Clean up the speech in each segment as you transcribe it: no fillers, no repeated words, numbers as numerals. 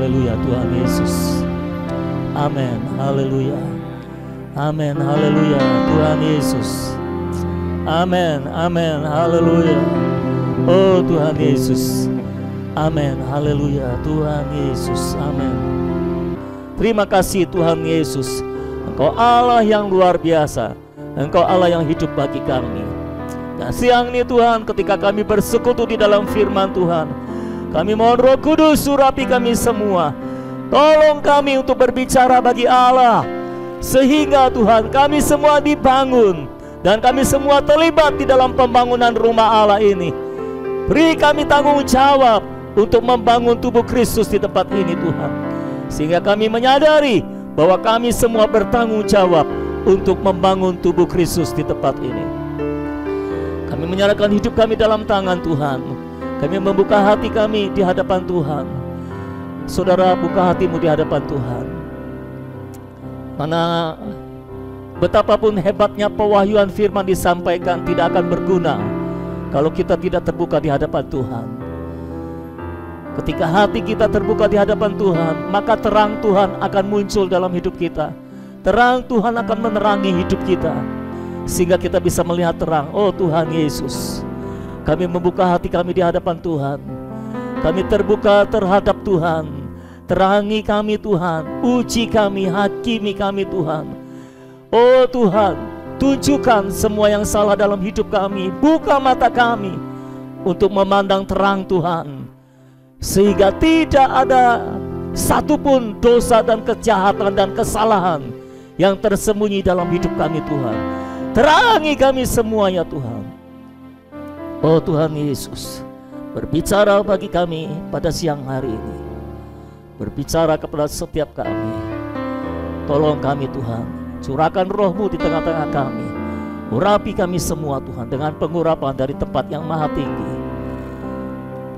haleluya Tuhan Yesus. Amin, haleluya. Amin, haleluya Tuhan Yesus. Amin, amin, haleluya. Oh Tuhan Yesus. Amin, haleluya Tuhan Yesus. Amin. Terima kasih Tuhan Yesus. Engkau Allah yang luar biasa. Engkau Allah yang hidup bagi kami. Dan siang ini Tuhan, ketika kami bersekutu di dalam firman Tuhan, kami mohon Roh Kudus surapi kami semua. Tolong kami untuk berbicara bagi Allah, sehingga Tuhan kami semua dibangun dan kami semua terlibat di dalam pembangunan rumah Allah ini. Beri kami tanggung jawab untuk membangun tubuh Kristus di tempat ini Tuhan, sehingga kami menyadari bahwa kami semua bertanggung jawab untuk membangun tubuh Kristus di tempat ini. Kami menyerahkan hidup kami dalam tangan Tuhan. Kami membuka hati kami di hadapan Tuhan. Saudara, buka hatimu di hadapan Tuhan. Mana betapapun hebatnya pewahyuan firman disampaikan tidak akan berguna kalau kita tidak terbuka di hadapan Tuhan. Ketika hati kita terbuka di hadapan Tuhan, maka terang Tuhan akan muncul dalam hidup kita. Terang Tuhan akan menerangi hidup kita, sehingga kita bisa melihat terang. Oh Tuhan Yesus, kami membuka hati kami di hadapan Tuhan. Kami terbuka terhadap Tuhan. Terangi kami Tuhan, uji kami, hakimi kami Tuhan. Oh Tuhan, tunjukkan semua yang salah dalam hidup kami. Buka mata kami untuk memandang terang Tuhan, sehingga tidak ada satupun dosa dan kejahatan dan kesalahan yang tersembunyi dalam hidup kami Tuhan. Terangi kami semua ya Tuhan. Oh Tuhan Yesus, berbicara bagi kami pada siang hari ini. Berbicara kepada setiap kami. Tolong kami Tuhan, curahkan roh-Mu di tengah-tengah kami. Urapi kami semua Tuhan dengan pengurapan dari tempat yang maha tinggi.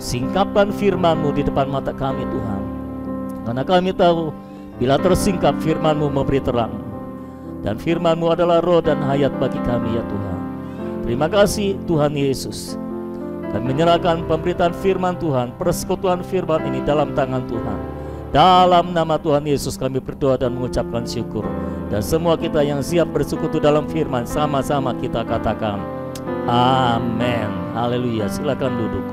Singkapkan firman-Mu di depan mata kami Tuhan, karena kami tahu bila tersingkap firman-Mu memberi terang, dan firman-Mu adalah roh dan hayat bagi kami ya Tuhan. Terima kasih Tuhan Yesus. Kami menyerahkan pemberitaan firman Tuhan, persekutuan firman ini dalam tangan Tuhan. Dalam nama Tuhan Yesus kami berdoa dan mengucapkan syukur. Dan semua kita yang siap bersekutu dalam firman, sama-sama kita katakan amin. Haleluya. Silakan duduk.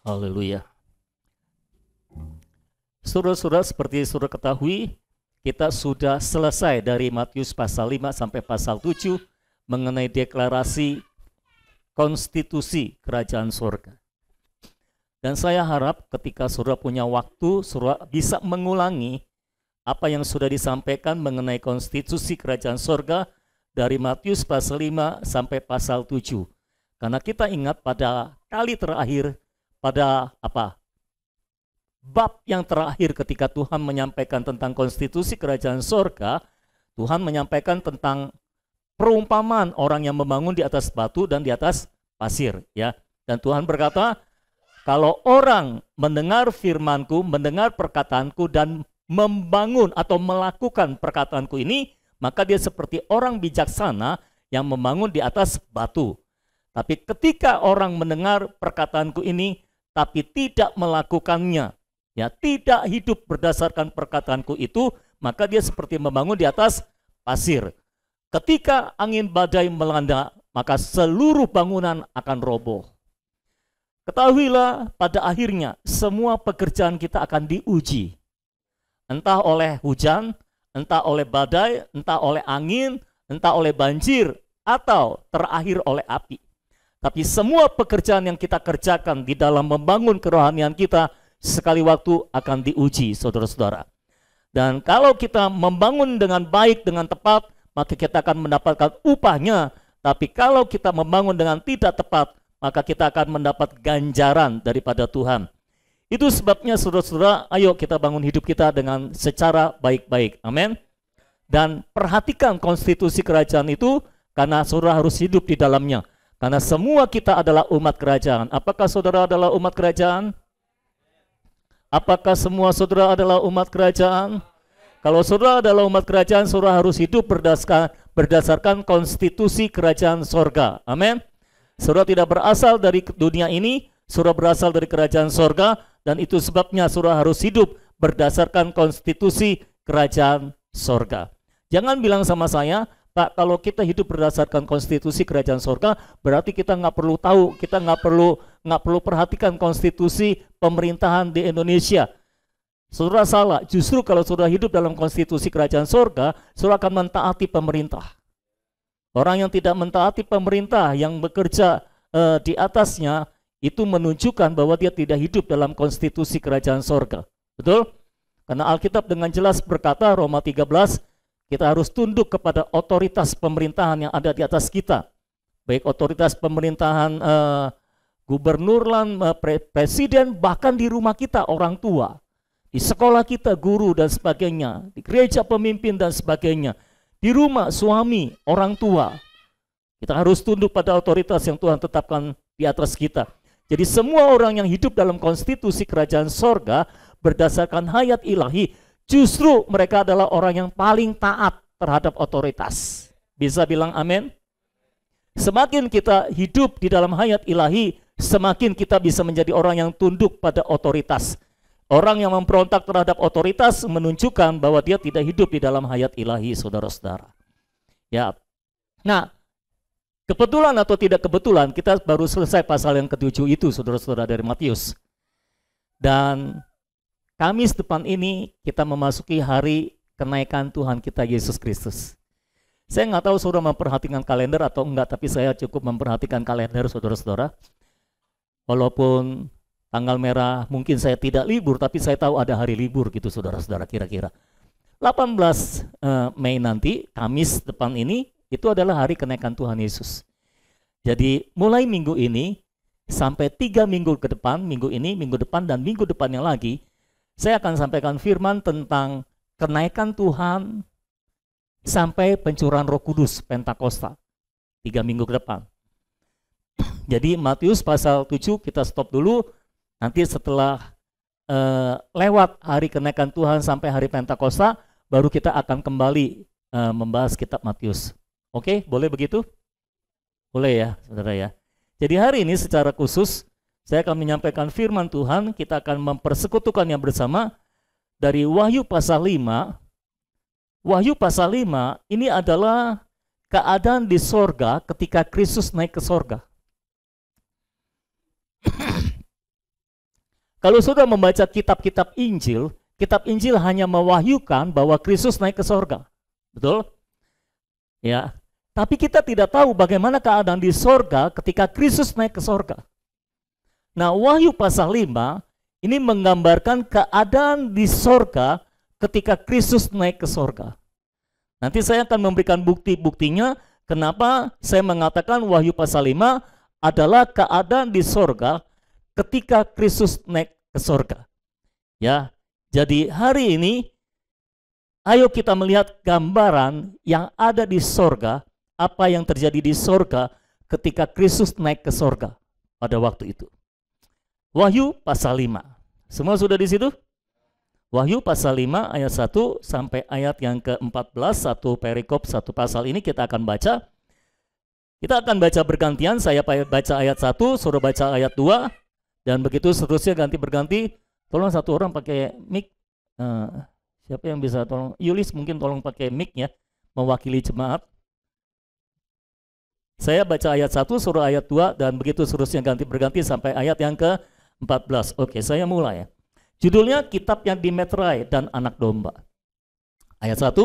Haleluya. Saudara-saudara, seperti saudara ketahui, kita sudah selesai dari Matius pasal 5 sampai pasal 7 mengenai deklarasi konstitusi kerajaan surga. Dan saya harap ketika saudara punya waktu, saudara bisa mengulangi apa yang sudah disampaikan mengenai konstitusi kerajaan surga dari Matius pasal 5 sampai pasal 7. Karena kita ingat pada kali terakhir, pada bab yang terakhir ketika Tuhan menyampaikan tentang konstitusi kerajaan sorga, Tuhan menyampaikan tentang perumpamaan orang yang membangun di atas batu dan di atas pasir, ya. Dan Tuhan berkata, kalau orang mendengar firman-Ku, mendengar perkataanku dan membangun atau melakukan perkataanku ini, maka dia seperti orang bijaksana yang membangun di atas batu. Tapi ketika orang mendengar perkataanku ini tapi tidak melakukannya, ya, tidak hidup berdasarkan perkataanku itu, maka dia seperti membangun di atas pasir. Ketika angin badai melanda, maka seluruh bangunan akan roboh. Ketahuilah pada akhirnya semua pekerjaan kita akan diuji. Entah oleh hujan, entah oleh badai, entah oleh angin, entah oleh banjir, atau terakhir oleh api. Tapi semua pekerjaan yang kita kerjakan di dalam membangun kerohanian kita sekali waktu akan diuji, saudara-saudara. Dan kalau kita membangun dengan baik, dengan tepat, maka kita akan mendapatkan upahnya. Tapi kalau kita membangun dengan tidak tepat, maka kita akan mendapat ganjaran daripada Tuhan. Itu sebabnya saudara-saudara, ayo kita bangun hidup kita dengan secara baik-baik. Amin. Dan perhatikan konstitusi kerajaan itu, karena saudara harus hidup di dalamnya. Karena semua kita adalah umat kerajaan. Apakah saudara adalah umat kerajaan? Apakah semua saudara adalah umat kerajaan? Kalau saudara adalah umat kerajaan, saudara harus hidup berdasarkan konstitusi kerajaan sorga. Amin. Saudara tidak berasal dari dunia ini, saudara berasal dari kerajaan sorga, dan itu sebabnya saudara harus hidup berdasarkan konstitusi kerajaan sorga. Jangan bilang sama saya, Pak, kalau kita hidup berdasarkan konstitusi kerajaan sorga, berarti kita nggak perlu tahu, kita nggak perlu perhatikan konstitusi pemerintahan di Indonesia. Saudara salah, justru kalau saudara hidup dalam konstitusi kerajaan sorga, saudara akan mentaati pemerintah. Orang yang tidak mentaati pemerintah, yang bekerja di atasnya, itu menunjukkan bahwa dia tidak hidup dalam konstitusi kerajaan sorga. Betul? Karena Alkitab dengan jelas berkata, Roma 13, kita harus tunduk kepada otoritas pemerintahan yang ada di atas kita. Baik otoritas pemerintahan gubernur, presiden, bahkan di rumah kita orang tua. Di sekolah kita guru dan sebagainya, di gereja pemimpin dan sebagainya, di rumah suami, orang tua. Kita harus tunduk pada otoritas yang Tuhan tetapkan di atas kita. Jadi semua orang yang hidup dalam konstitusi kerajaan sorga berdasarkan hayat ilahi, justru mereka adalah orang yang paling taat terhadap otoritas. Bisa bilang amin? Semakin kita hidup di dalam hayat ilahi, semakin kita bisa menjadi orang yang tunduk pada otoritas. Orang yang memberontak terhadap otoritas menunjukkan bahwa dia tidak hidup di dalam hayat ilahi, saudara-saudara. Ya. Nah, kebetulan atau tidak kebetulan, kita baru selesai pasal yang ke-7 itu, saudara-saudara, dari Matius. Dan Kamis depan ini kita memasuki hari kenaikan Tuhan kita Yesus Kristus. Saya nggak tahu saudara memperhatikan kalender atau enggak, tapi saya cukup memperhatikan kalender, saudara-saudara. Walaupun tanggal merah mungkin saya tidak libur, tapi saya tahu ada hari libur gitu, saudara-saudara, kira-kira 18 Mei nanti, Kamis depan ini, itu adalah hari kenaikan Tuhan Yesus. Jadi mulai minggu ini sampai 3 minggu ke depan, minggu ini, minggu depan, dan minggu depannya lagi, saya akan sampaikan firman tentang kenaikan Tuhan sampai pencurahan Roh Kudus Pentakosta 3 minggu ke depan. Jadi Matius pasal 7 kita stop dulu. Nanti setelah lewat hari kenaikan Tuhan sampai hari Pentakosta, baru kita akan kembali membahas kitab Matius. Oke, boleh begitu? Boleh ya, saudara ya. Jadi hari ini secara khusus, saya akan menyampaikan firman Tuhan, kita akan mempersekutukannya bersama dari Wahyu pasal 5. Wahyu pasal 5 ini adalah keadaan di sorga ketika Kristus naik ke sorga. Kalau sudah membaca kitab Injil hanya mewahyukan bahwa Kristus naik ke sorga. Betul? Ya. Tapi kita tidak tahu bagaimana keadaan di sorga ketika Kristus naik ke sorga. Nah, Wahyu pasal 5 ini menggambarkan keadaan di sorga ketika Kristus naik ke sorga. Nanti saya akan memberikan bukti-buktinya kenapa saya mengatakan Wahyu pasal 5 adalah keadaan di sorga ketika Kristus naik ke sorga. Ya, jadi hari ini ayo kita melihat gambaran yang ada di sorga, apa yang terjadi di sorga ketika Kristus naik ke sorga pada waktu itu. Wahyu pasal 5. Semua sudah di situ? Wahyu pasal 5 ayat 1 sampai ayat yang ke-14, satu perikop, satu pasal ini kita akan baca. Kita akan baca bergantian, saya baca ayat 1, suruh baca ayat 2, dan begitu seterusnya ganti berganti. Tolong satu orang pakai mic. Siapa yang bisa tolong? Yulis mungkin tolong pakai mic ya, mewakili jemaat. Saya baca ayat 1, suruh ayat 2, dan begitu seterusnya ganti berganti sampai ayat yang ke-14. Oke, saya mulai ya. Judulnya Kitab yang Dimeterai dan Anak Domba. Ayat 1,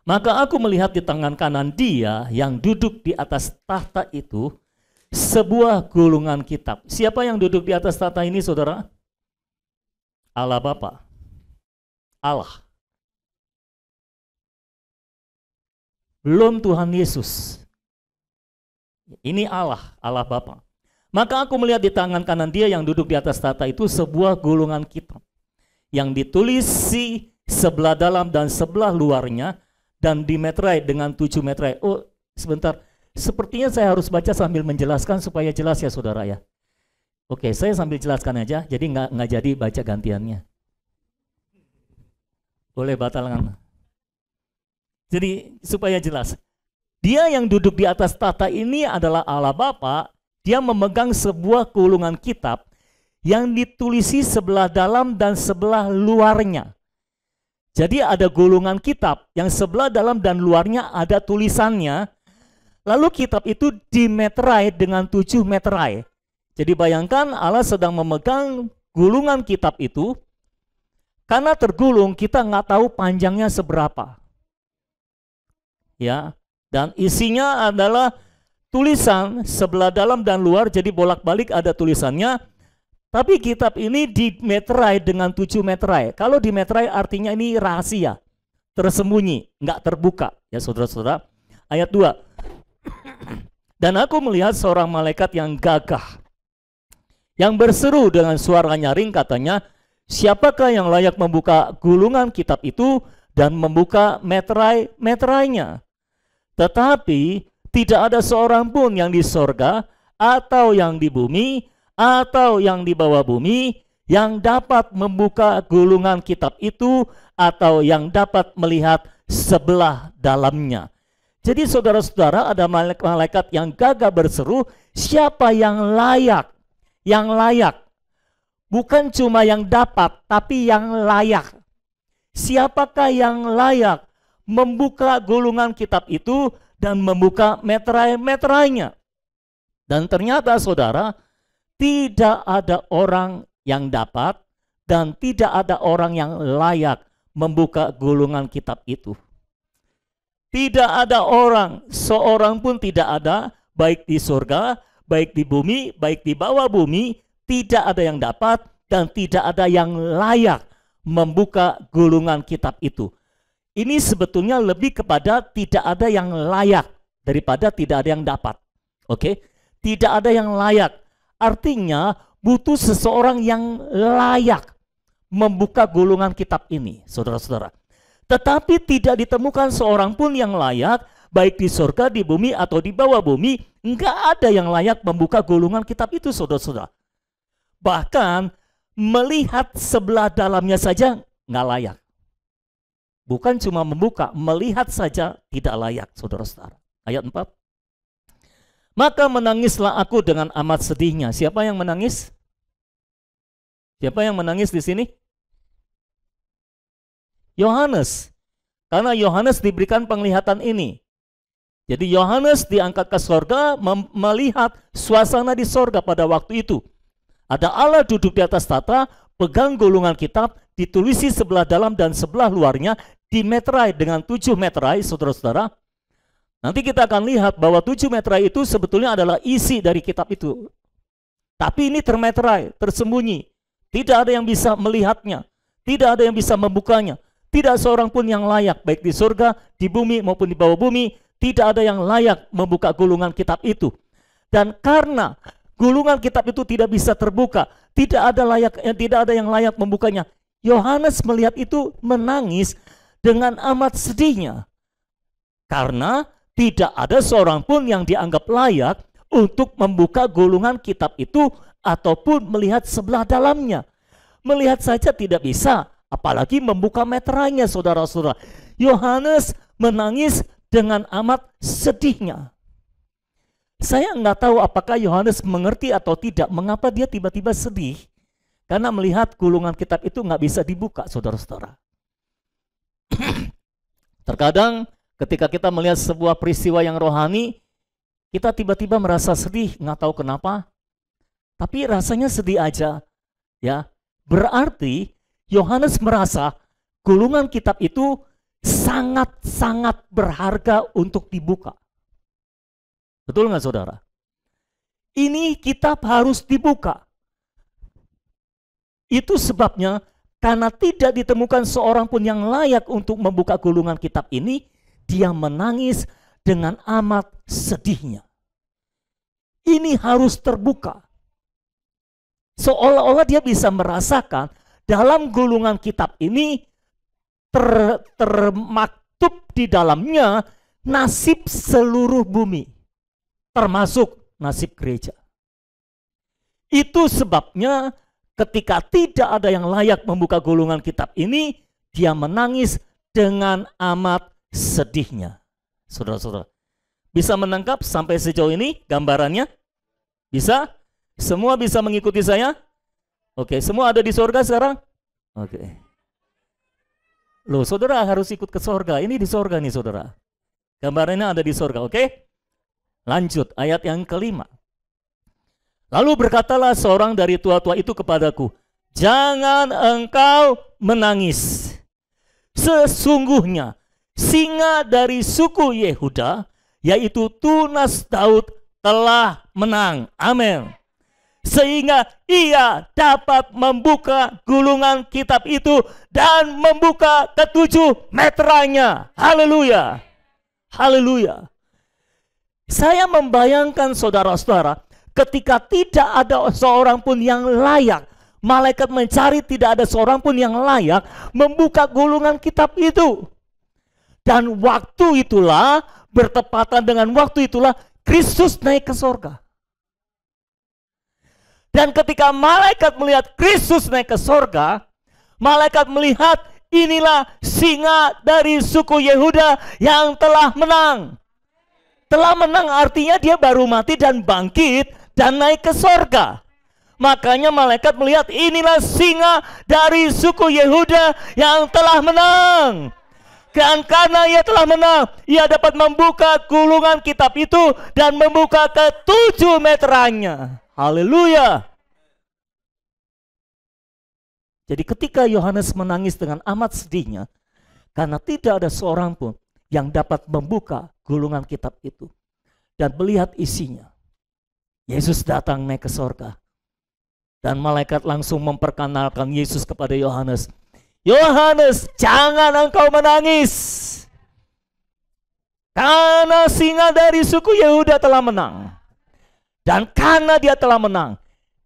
maka aku melihat di tangan kanan Dia yang duduk di atas tahta itu sebuah gulungan kitab. Siapa yang duduk di atas tahta ini, saudara? Allah Bapa. Allah. Belum Tuhan Yesus. Ini Allah, Allah Bapa. Maka aku melihat di tangan kanan Dia yang duduk di atas tahta itu sebuah gulungan kitab yang ditulisi sebelah dalam dan sebelah luarnya dan dimeterai dengan 7 meterai. Oh, sebentar. Sepertinya saya harus baca sambil menjelaskan supaya jelas ya, saudara ya. Oke, saya sambil jelaskan aja, jadi nggak jadi baca gantiannya. Boleh batalkan. Jadi supaya jelas, dia yang duduk di atas tahta ini adalah Allah Bapa. Dia memegang sebuah gulungan kitab yang ditulisi sebelah dalam dan sebelah luarnya. Jadi ada gulungan kitab yang sebelah dalam dan luarnya ada tulisannya. Lalu kitab itu dimeterai dengan 7 meterai. Jadi bayangkan Allah sedang memegang gulungan kitab itu. Karena tergulung kita nggak tahu panjangnya seberapa. Ya, dan isinya adalah tulisan sebelah dalam dan luar, jadi bolak-balik ada tulisannya. Tapi kitab ini dimeterai dengan 7 meterai. Kalau dimeterai artinya ini rahasia, tersembunyi, nggak terbuka. Ya saudara-saudara, ayat 2. Dan aku melihat seorang malaikat yang gagah, yang berseru dengan suara nyaring, katanya, siapakah yang layak membuka gulungan kitab itu dan membuka meterainya? Tetapi tidak ada seorang pun yang di sorga atau yang di bumi atau yang di bawah bumi yang dapat membuka gulungan kitab itu atau yang dapat melihat sebelah dalamnya. Jadi saudara-saudara, ada malaikat yang gagah berseru, siapa yang layak? Yang layak. Bukan cuma yang dapat, tapi yang layak. Siapakah yang layak membuka gulungan kitab itu dan membuka meterai-meterainya? Dan ternyata saudara, tidak ada orang yang dapat dan tidak ada orang yang layak membuka gulungan kitab itu. Tidak ada orang, seorang pun tidak ada, baik di surga, baik di bumi, baik di bawah bumi, tidak ada yang dapat dan tidak ada yang layak membuka gulungan kitab itu. Ini sebetulnya lebih kepada tidak ada yang layak daripada tidak ada yang dapat. Oke? Tidak ada yang layak. Artinya butuh seseorang yang layak membuka gulungan kitab ini, saudara-saudara. Tetapi tidak ditemukan seorang pun yang layak, baik di surga, di bumi, atau di bawah bumi. Enggak ada yang layak membuka gulungan kitab itu, saudara-saudara. Bahkan melihat sebelah dalamnya saja nggak layak. Bukan cuma membuka, melihat saja tidak layak, saudara-saudara. Ayat 4. Maka menangislah aku dengan amat sedihnya. Siapa yang menangis? Siapa yang menangis di sini? Yohanes. Karena Yohanes diberikan penglihatan ini. Jadi Yohanes diangkat ke sorga, melihat suasana di sorga pada waktu itu. Ada Allah duduk di atas tahta, pegang gulungan kitab, ditulisi sebelah dalam dan sebelah luarnya, dimeterai dengan 7 meterai, saudara-saudara. Nanti kita akan lihat bahwa 7 meterai itu sebetulnya adalah isi dari kitab itu. Tapi ini termeterai, tersembunyi. Tidak ada yang bisa melihatnya. Tidak ada yang bisa membukanya. Tidak seorang pun yang layak, baik di surga, di bumi maupun di bawah bumi. Tidak ada yang layak membuka gulungan kitab itu. Dan karena gulungan kitab itu tidak bisa terbuka, tidak ada yang layak membukanya. Yohanes melihat itu menangis dengan amat sedihnya. Karena tidak ada seorang pun yang dianggap layak untuk membuka gulungan kitab itu ataupun melihat sebelah dalamnya. Melihat saja tidak bisa, apalagi membuka meterainya, saudara-saudara. Yohanes menangis dengan amat sedihnya. Saya nggak tahu apakah Yohanes mengerti atau tidak mengapa dia tiba-tiba sedih. Karena melihat gulungan kitab itu nggak bisa dibuka, saudara-saudara. Terkadang ketika kita melihat sebuah peristiwa yang rohani, kita tiba-tiba merasa sedih, nggak tahu kenapa. Tapi rasanya sedih aja. Ya, berarti Yohanes merasa gulungan kitab itu sangat-sangat berharga untuk dibuka. Betul nggak, saudara? Ini kitab harus dibuka. Itu sebabnya karena tidak ditemukan seorang pun yang layak untuk membuka gulungan kitab ini, dia menangis dengan amat sedihnya. Ini harus terbuka. Seolah-olah dia bisa merasakan dalam gulungan kitab ini termaktub di dalamnya nasib seluruh bumi, termasuk nasib gereja. Itu sebabnya ketika tidak ada yang layak membuka gulungan kitab ini, dia menangis dengan amat sedihnya. Saudara-saudara, bisa menangkap sampai sejauh ini gambarannya? Bisa? Semua bisa mengikuti saya? Oke, semua ada di surga sekarang? Oke. Loh, saudara harus ikut ke surga. Ini di surga nih, saudara. Gambarannya ada di surga, oke? Lanjut, ayat yang kelima. Lalu berkatalah seorang dari tua-tua itu kepadaku, jangan engkau menangis. Sesungguhnya singa dari suku Yehuda, yaitu tunas Daud, telah menang. Amin. Sehingga ia dapat membuka gulungan kitab itu dan membuka ketujuh meteranya. Haleluya. Haleluya. Saya membayangkan saudara-saudara, ketika tidak ada seorang pun yang layak, malaikat mencari tidak ada seorang pun yang layak membuka gulungan kitab itu. Dan waktu itulah, bertepatan dengan waktu itulah, Kristus naik ke surga. Dan ketika malaikat melihat Kristus naik ke surga, malaikat melihat inilah singa dari suku Yehuda yang telah menang. Telah menang artinya dia baru mati dan bangkit dan naik ke surga. Makanya malaikat melihat inilah singa dari suku Yehuda yang telah menang. Dan karena ia telah menang, ia dapat membuka gulungan kitab itu dan membuka ketujuh meterannya. Haleluya. Jadi ketika Yohanes menangis dengan amat sedihnya, karena tidak ada seorang pun yang dapat membuka gulungan kitab itu dan melihat isinya. Yesus datang naik ke surga. Dan malaikat langsung memperkenalkan Yesus kepada Yohanes. Yohanes, jangan engkau menangis. Karena singa dari suku Yehuda telah menang. Dan karena dia telah menang,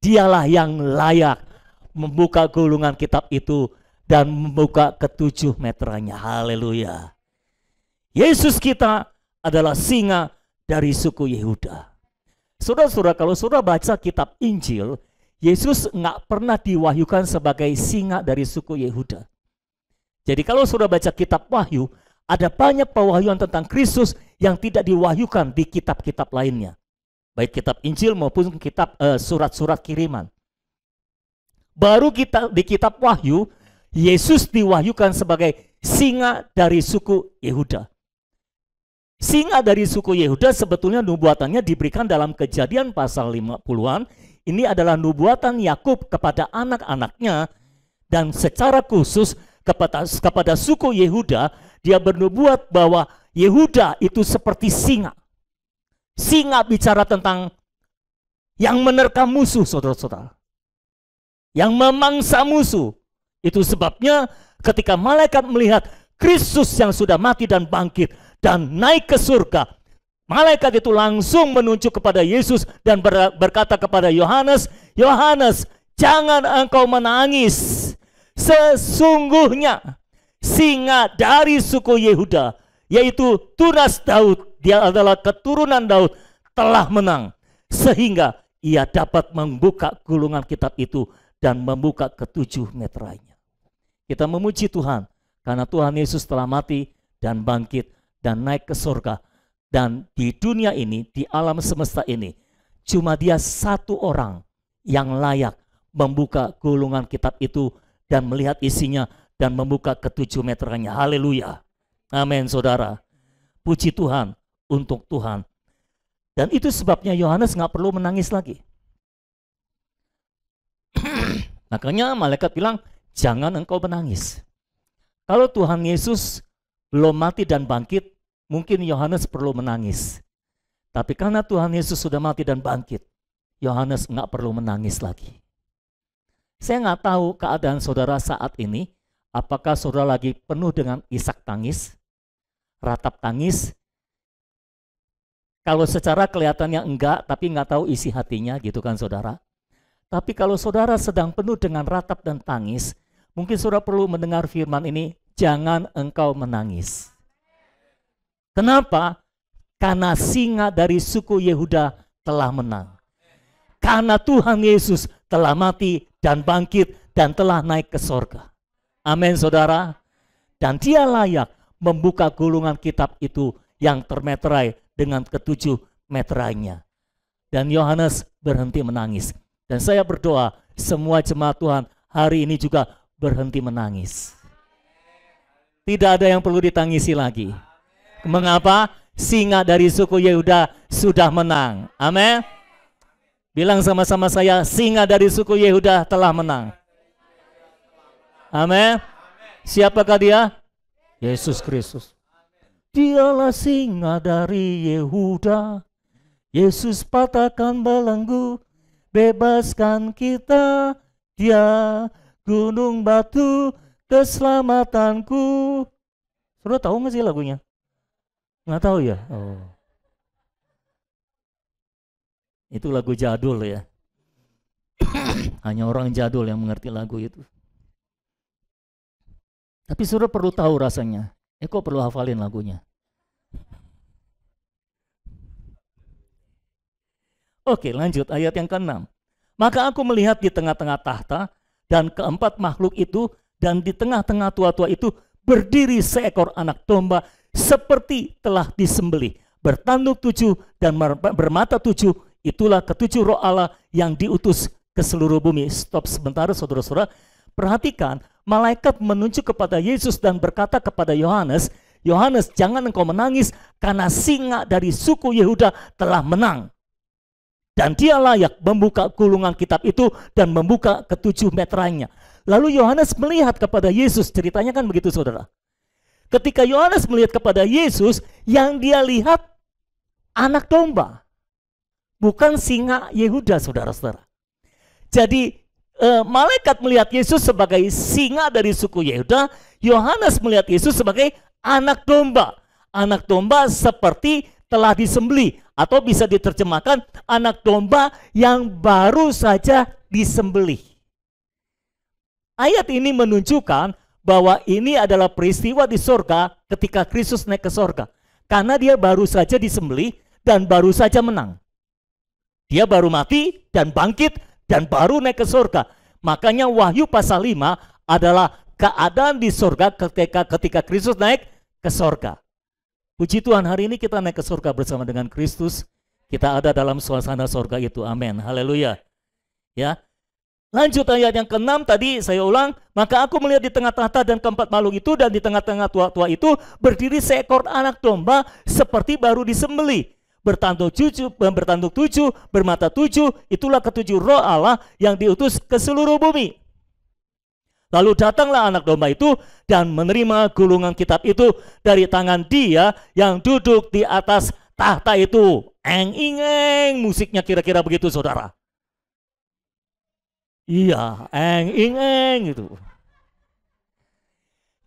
dialah yang layak membuka gulungan kitab itu dan membuka ketujuh meterannya. Haleluya. Yesus kita adalah singa dari suku Yehuda. Saudara-saudara, kalau saudara baca kitab Injil, Yesus nggak pernah diwahyukan sebagai singa dari suku Yehuda. Jadi kalau saudara baca kitab Wahyu, ada banyak pewahyuan tentang Kristus yang tidak diwahyukan di kitab-kitab lainnya. Baik kitab Injil maupun kitab surat-surat kiriman. Baru di kitab Wahyu, Yesus diwahyukan sebagai singa dari suku Yehuda. Singa dari suku Yehuda sebetulnya nubuatannya diberikan dalam Kejadian pasal 50-an. Ini adalah nubuatan Yakub kepada anak-anaknya, dan secara khusus kepada suku Yehuda, dia bernubuat bahwa Yehuda itu seperti singa. Singa bicara tentang yang menerkam musuh, saudara-saudara. Yang memangsa musuh. Itu sebabnya ketika malaikat melihat Kristus yang sudah mati dan bangkit dan naik ke surga, malaikat itu langsung menunjuk kepada Yesus dan berkata kepada Yohanes, Yohanes, jangan engkau menangis. Sesungguhnya singa dari suku Yehuda, yaitu tunas Daud, dia adalah keturunan Daud, telah menang. Sehingga ia dapat membuka gulungan kitab itu dan membuka ketujuh meteranya. Kita memuji Tuhan karena Tuhan Yesus telah mati dan bangkit dan naik ke surga. Dan di dunia ini, di alam semesta ini, cuma dia satu orang yang layak membuka gulungan kitab itu dan melihat isinya dan membuka ketujuh meterannya. Haleluya. Amin, saudara. Puji Tuhan untuk Tuhan. Dan itu sebabnya Yohanes nggak perlu menangis lagi. Makanya malaikat bilang, jangan engkau menangis. Kalau Tuhan Yesus belum mati dan bangkit, mungkin Yohanes perlu menangis. Tapi karena Tuhan Yesus sudah mati dan bangkit, Yohanes nggak perlu menangis lagi. Saya nggak tahu keadaan saudara saat ini, apakah saudara lagi penuh dengan isak tangis, ratap tangis. Kalau secara kelihatannya enggak, tapi nggak tahu isi hatinya, gitu kan saudara. Tapi kalau saudara sedang penuh dengan ratap dan tangis, mungkin saudara perlu mendengar firman ini, jangan engkau menangis. Kenapa? Karena singa dari suku Yehuda telah menang. Karena Tuhan Yesus telah mati dan bangkit dan telah naik ke surga. Amin, saudara. Dan dia layak membuka gulungan kitab itu yang termeterai dengan ketujuh meterainya. Dan Yohanes berhenti menangis. Dan saya berdoa semua jemaat Tuhan hari ini juga berhenti menangis. Tidak ada yang perlu ditangisi lagi. Mengapa? Singa dari suku Yehuda sudah menang. Amin. Bilang sama-sama saya, singa dari suku Yehuda telah menang. Amin. Siapakah dia? Yesus Kristus. Dialah singa dari Yehuda. Yesus patahkan belenggu, bebaskan kita. Dia gunung batu keselamatanku. Sudah tahu nggak sih lagunya? Nggak tahu ya? Oh. Itu lagu jadul ya. Hanya orang jadul yang mengerti lagu itu. Tapi saudara perlu tahu rasanya. Kok perlu hafalin lagunya? Oke, lanjut ayat yang ke-6. Maka aku melihat di tengah-tengah tahta dan keempat makhluk itu, dan di tengah-tengah tua-tua itu berdiri seekor anak domba seperti telah disembelih, bertanduk 7 dan bermata 7. Itulah ketujuh roh Allah yang diutus ke seluruh bumi. Stop sebentar saudara-saudara. Perhatikan, malaikat menunjuk kepada Yesus dan berkata kepada Yohanes, Yohanes, jangan engkau menangis karena singa dari suku Yehuda telah menang. Dan dia layak membuka gulungan kitab itu dan membuka ketujuh meterainya. Lalu Yohanes melihat kepada Yesus, ceritanya kan begitu saudara. Ketika Yohanes melihat kepada Yesus, yang dia lihat anak domba. Bukan singa Yehuda saudara-saudara. Jadi malaikat melihat Yesus sebagai singa dari suku Yehuda, Yohanes melihat Yesus sebagai anak domba. Anak domba seperti telah disembelih, atau bisa diterjemahkan anak domba yang baru saja disembelih. Ayat ini menunjukkan bahwa ini adalah peristiwa di sorga ketika Kristus naik ke sorga. Karena dia baru saja disembelih dan baru saja menang. Dia baru mati dan bangkit dan baru naik ke sorga. Makanya Wahyu pasal 5 adalah keadaan di sorga ketika Kristus naik ke sorga. Puji Tuhan, hari ini kita naik ke sorga bersama dengan Kristus. Kita ada dalam suasana sorga itu. Amin. Haleluya. Ya. Lanjut ayat yang ke-6 tadi saya ulang. Maka aku melihat di tengah tahta dan keempat makhluk itu, dan di tengah-tengah tua-tua itu berdiri seekor anak domba seperti baru disembelih. Bertanduk 7, bermata 7, itulah ketujuh roh Allah yang diutus ke seluruh bumi. Lalu datanglah anak domba itu dan menerima gulungan kitab itu dari tangan dia yang duduk di atas tahta itu. Eng-ing-eng, musiknya kira-kira begitu saudara. Iya, eng-ing-eng itu.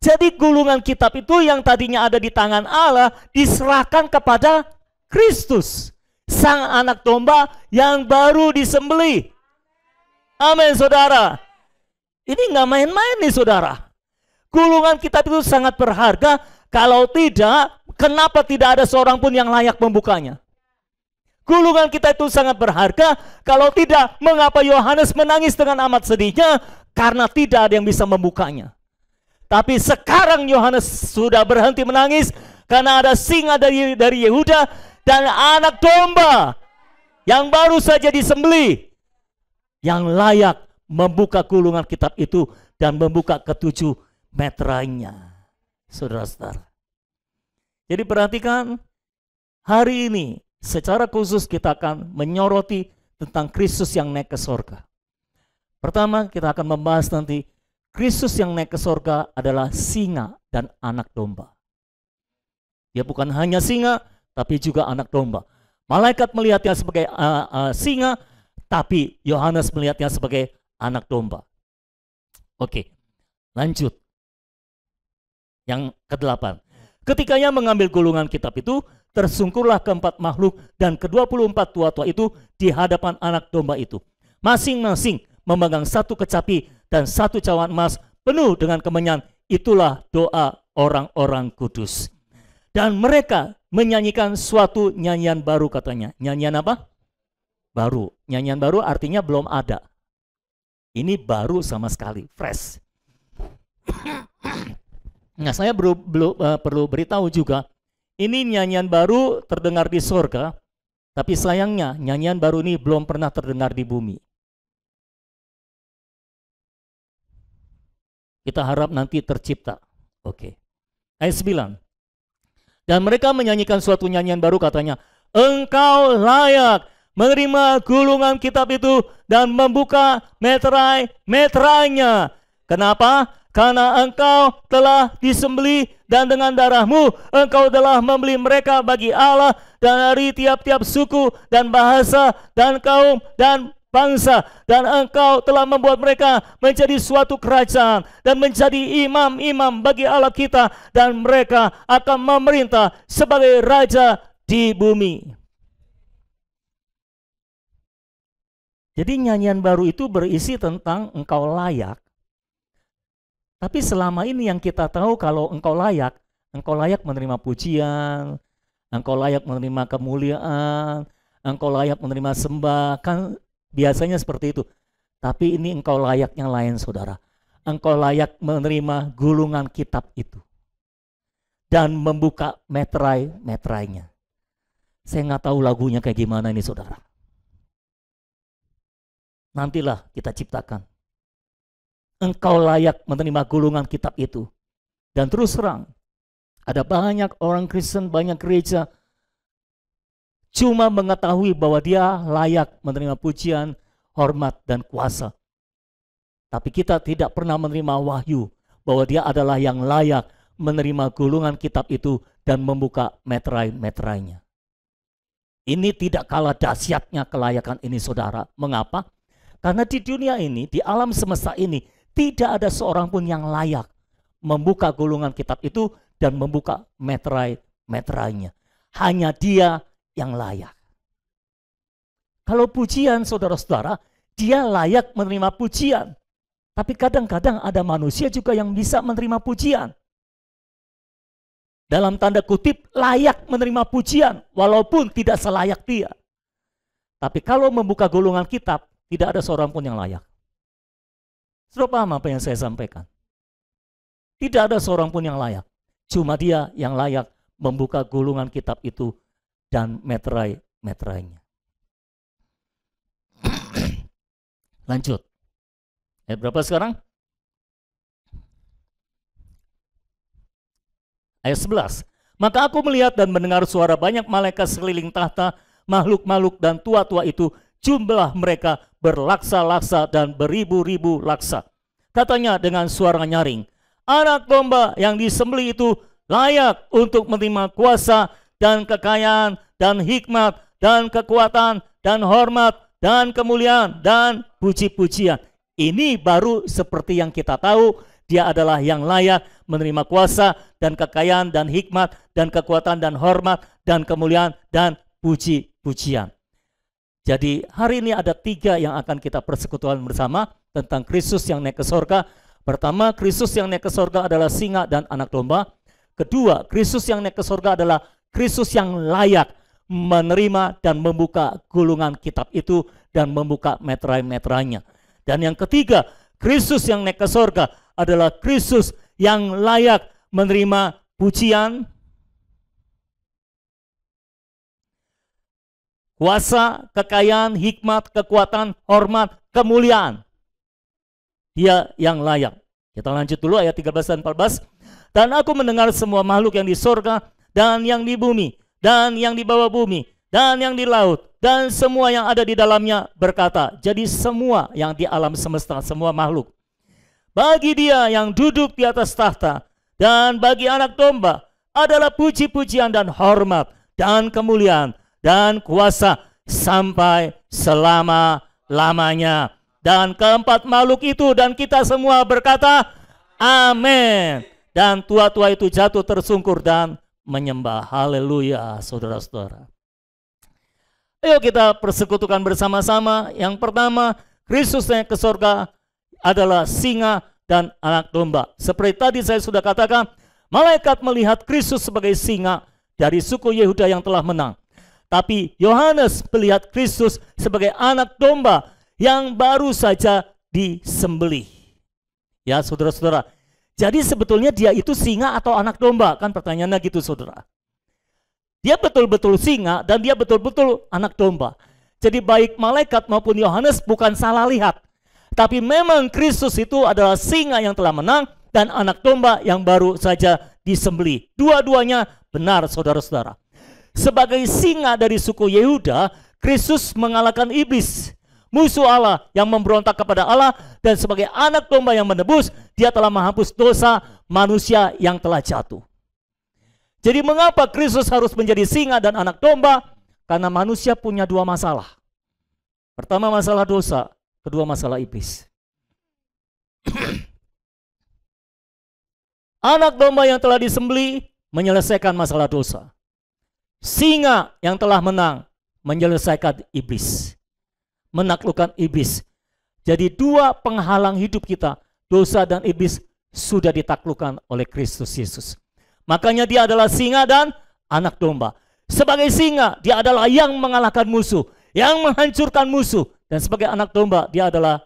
Jadi gulungan kitab itu yang tadinya ada di tangan Allah diserahkan kepada Kristus, sang anak domba yang baru disembelih. Amin saudara. Ini nggak main-main nih saudara. Gulungan kitab itu sangat berharga. Kalau tidak, kenapa tidak ada seorang pun yang layak membukanya? Gulungan kitab itu sangat berharga. Kalau tidak, mengapa Yohanes menangis dengan amat sedihnya? Karena tidak ada yang bisa membukanya. Tapi sekarang Yohanes sudah berhenti menangis karena ada singa dari Yehuda dan anak domba yang baru saja disembelih, yang layak membuka gulungan kitab itu dan membuka ketujuh meterainya. Saudara-saudara. Jadi perhatikan, hari ini secara khusus kita akan menyoroti tentang Kristus yang naik ke sorga. Pertama kita akan membahas nanti Kristus yang naik ke sorga adalah singa dan anak domba. Dia bukan hanya singa, tapi juga anak domba. Malaikat melihatnya sebagai singa, tapi Yohanes melihatnya sebagai anak domba. Oke, lanjut. Yang ke-8. Ketika ia mengambil gulungan kitab itu, tersungkurlah keempat makhluk dan ke-24 tua-tua itu di hadapan anak domba itu. Masing-masing memegang satu kecapi dan satu cawan emas penuh dengan kemenyan. Itulah doa orang-orang kudus. Dan mereka menyanyikan suatu nyanyian baru katanya. Nyanyian apa? Baru. Nyanyian baru artinya belum ada. Ini baru sama sekali, fresh. Nah, saya perlu beritahu juga, ini nyanyian baru terdengar di sorga, tapi sayangnya nyanyian baru ini belum pernah terdengar di bumi. Kita harap nanti tercipta. Oke. Ayat 9. Dan mereka menyanyikan suatu nyanyian baru, katanya, Engkau layak menerima gulungan kitab itu dan membuka meterai-meterainya. Kenapa? Karena engkau telah disembelih dan dengan darahmu engkau telah membeli mereka bagi Allah dan dari tiap-tiap suku dan bahasa dan kaum dan bangsa, dan engkau telah membuat mereka menjadi suatu kerajaan dan menjadi imam-imam bagi Allah kita, dan mereka akan memerintah sebagai raja di bumi. Jadi nyanyian baru itu berisi tentang engkau layak. Tapi selama ini yang kita tahu, kalau engkau layak menerima pujian, engkau layak menerima kemuliaan, engkau layak menerima sembah, kan biasanya seperti itu. Tapi ini engkau layak yang lain, saudara. Engkau layak menerima gulungan kitab itu dan membuka meterai-meterainya. Saya nggak tahu lagunya kayak gimana ini, saudara. Nantilah kita ciptakan. Engkau layak menerima gulungan kitab itu. Dan terus terang, ada banyak orang Kristen, banyak gereja cuma mengetahui bahwa dia layak menerima pujian, hormat, dan kuasa. Tapi kita tidak pernah menerima wahyu bahwa dia adalah yang layak menerima gulungan kitab itu dan membuka meterai-meterainya. Ini tidak kalah dahsyatnya kelayakan ini, saudara. Mengapa? Karena di dunia ini, di alam semesta ini, tidak ada seorang pun yang layak membuka gulungan kitab itu dan membuka meterai-meterainya. Hanya dia yang layak. Kalau pujian, saudara-saudara, dia layak menerima pujian. Tapi kadang-kadang ada manusia juga yang bisa menerima pujian. Dalam tanda kutip, layak menerima pujian, walaupun tidak selayak dia. Tapi kalau membuka gulungan kitab, tidak ada seorang pun yang layak. Sudah paham apa yang saya sampaikan? Tidak ada seorang pun yang layak. Cuma dia yang layak membuka gulungan kitab itu dan meterai-meterainya. Lanjut. Ayat berapa sekarang? Ayat 11. Maka aku melihat dan mendengar suara banyak malaikat sekeliling tahta, makhluk-makhluk dan tua-tua itu, jumlah mereka berlaksa-laksa dan beribu-ribu laksa. Katanya dengan suara nyaring, Anak domba yang disembelih itu layak untuk menerima kuasa dan kekayaan dan hikmat dan kekuatan dan hormat dan kemuliaan dan puji-pujian. Ini baru seperti yang kita tahu, dia adalah yang layak menerima kuasa dan kekayaan dan hikmat dan kekuatan dan hormat dan kemuliaan dan puji-pujian. Jadi hari ini ada 3 yang akan kita persekutuan bersama tentang Kristus yang naik ke sorga. Pertama, Kristus yang naik ke sorga adalah singa dan anak domba. Kedua, Kristus yang naik ke sorga adalah Kristus yang layak menerima dan membuka gulungan kitab itu dan membuka meterai-meterainya. Dan yang ketiga, Kristus yang naik ke sorga adalah Kristus yang layak menerima pujian, kuasa, kekayaan, hikmat, kekuatan, hormat, kemuliaan. Dia yang layak. Kita lanjut dulu ayat 13 dan 14. Dan aku mendengar semua makhluk yang di sorga dan yang di bumi dan yang di bawah bumi dan yang di laut dan semua yang ada di dalamnya berkata, jadi semua yang di alam semesta, semua makhluk, bagi dia yang duduk di atas tahta dan bagi anak domba adalah puji-pujian dan hormat dan kemuliaan dan kuasa sampai selama-lamanya. Dan keempat makhluk itu dan kita semua berkata, Amin. Dan tua-tua itu jatuh tersungkur dan menyembah. Haleluya, saudara-saudara. Ayo kita persekutukan bersama-sama. Yang pertama, Kristus naik ke sorga adalah singa dan anak domba. Seperti tadi saya sudah katakan, malaikat melihat Kristus sebagai singa dari suku Yehuda yang telah menang. Tapi Yohanes melihat Kristus sebagai anak domba yang baru saja disembelih. Ya, saudara-saudara. Jadi sebetulnya dia itu singa atau anak domba? Kan pertanyaannya gitu saudara. Dia betul-betul singa dan dia betul-betul anak domba. Jadi baik malaikat maupun Yohanes bukan salah lihat. Tapi memang Kristus itu adalah singa yang telah menang dan anak domba yang baru saja disembelih. Dua-duanya benar saudara-saudara. Sebagai singa dari suku Yehuda, Kristus mengalahkan iblis, musuh Allah yang memberontak kepada Allah, dan sebagai anak domba yang menebus, dia telah menghapus dosa manusia yang telah jatuh. Jadi mengapa Kristus harus menjadi singa dan anak domba? Karena manusia punya dua masalah. Pertama masalah dosa, kedua masalah iblis. Anak domba yang telah disembelih menyelesaikan masalah dosa. Singa yang telah menang menyelesaikan iblis, menaklukkan iblis. Jadi dua penghalang hidup kita, dosa dan iblis, sudah ditaklukkan oleh Kristus Yesus. Makanya dia adalah singa dan anak domba. Sebagai singa, dia adalah yang mengalahkan musuh, yang menghancurkan musuh. Dan sebagai anak domba, dia adalah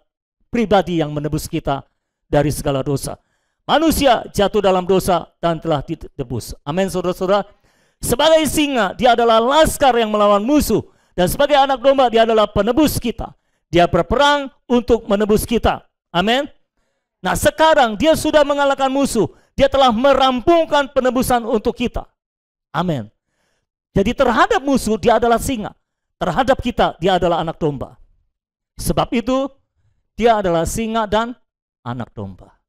pribadi yang menebus kita dari segala dosa. Manusia jatuh dalam dosa dan telah ditebus. Amin saudara-saudara. Sebagai singa, dia adalah laskar yang melawan musuh. Dan sebagai anak domba, dia adalah penebus kita. Dia berperang untuk menebus kita. Amin. Nah sekarang dia sudah mengalahkan musuh. Dia telah merampungkan penebusan untuk kita. Amin. Jadi terhadap musuh dia adalah singa. Terhadap kita dia adalah anak domba. Sebab itu dia adalah singa dan anak domba.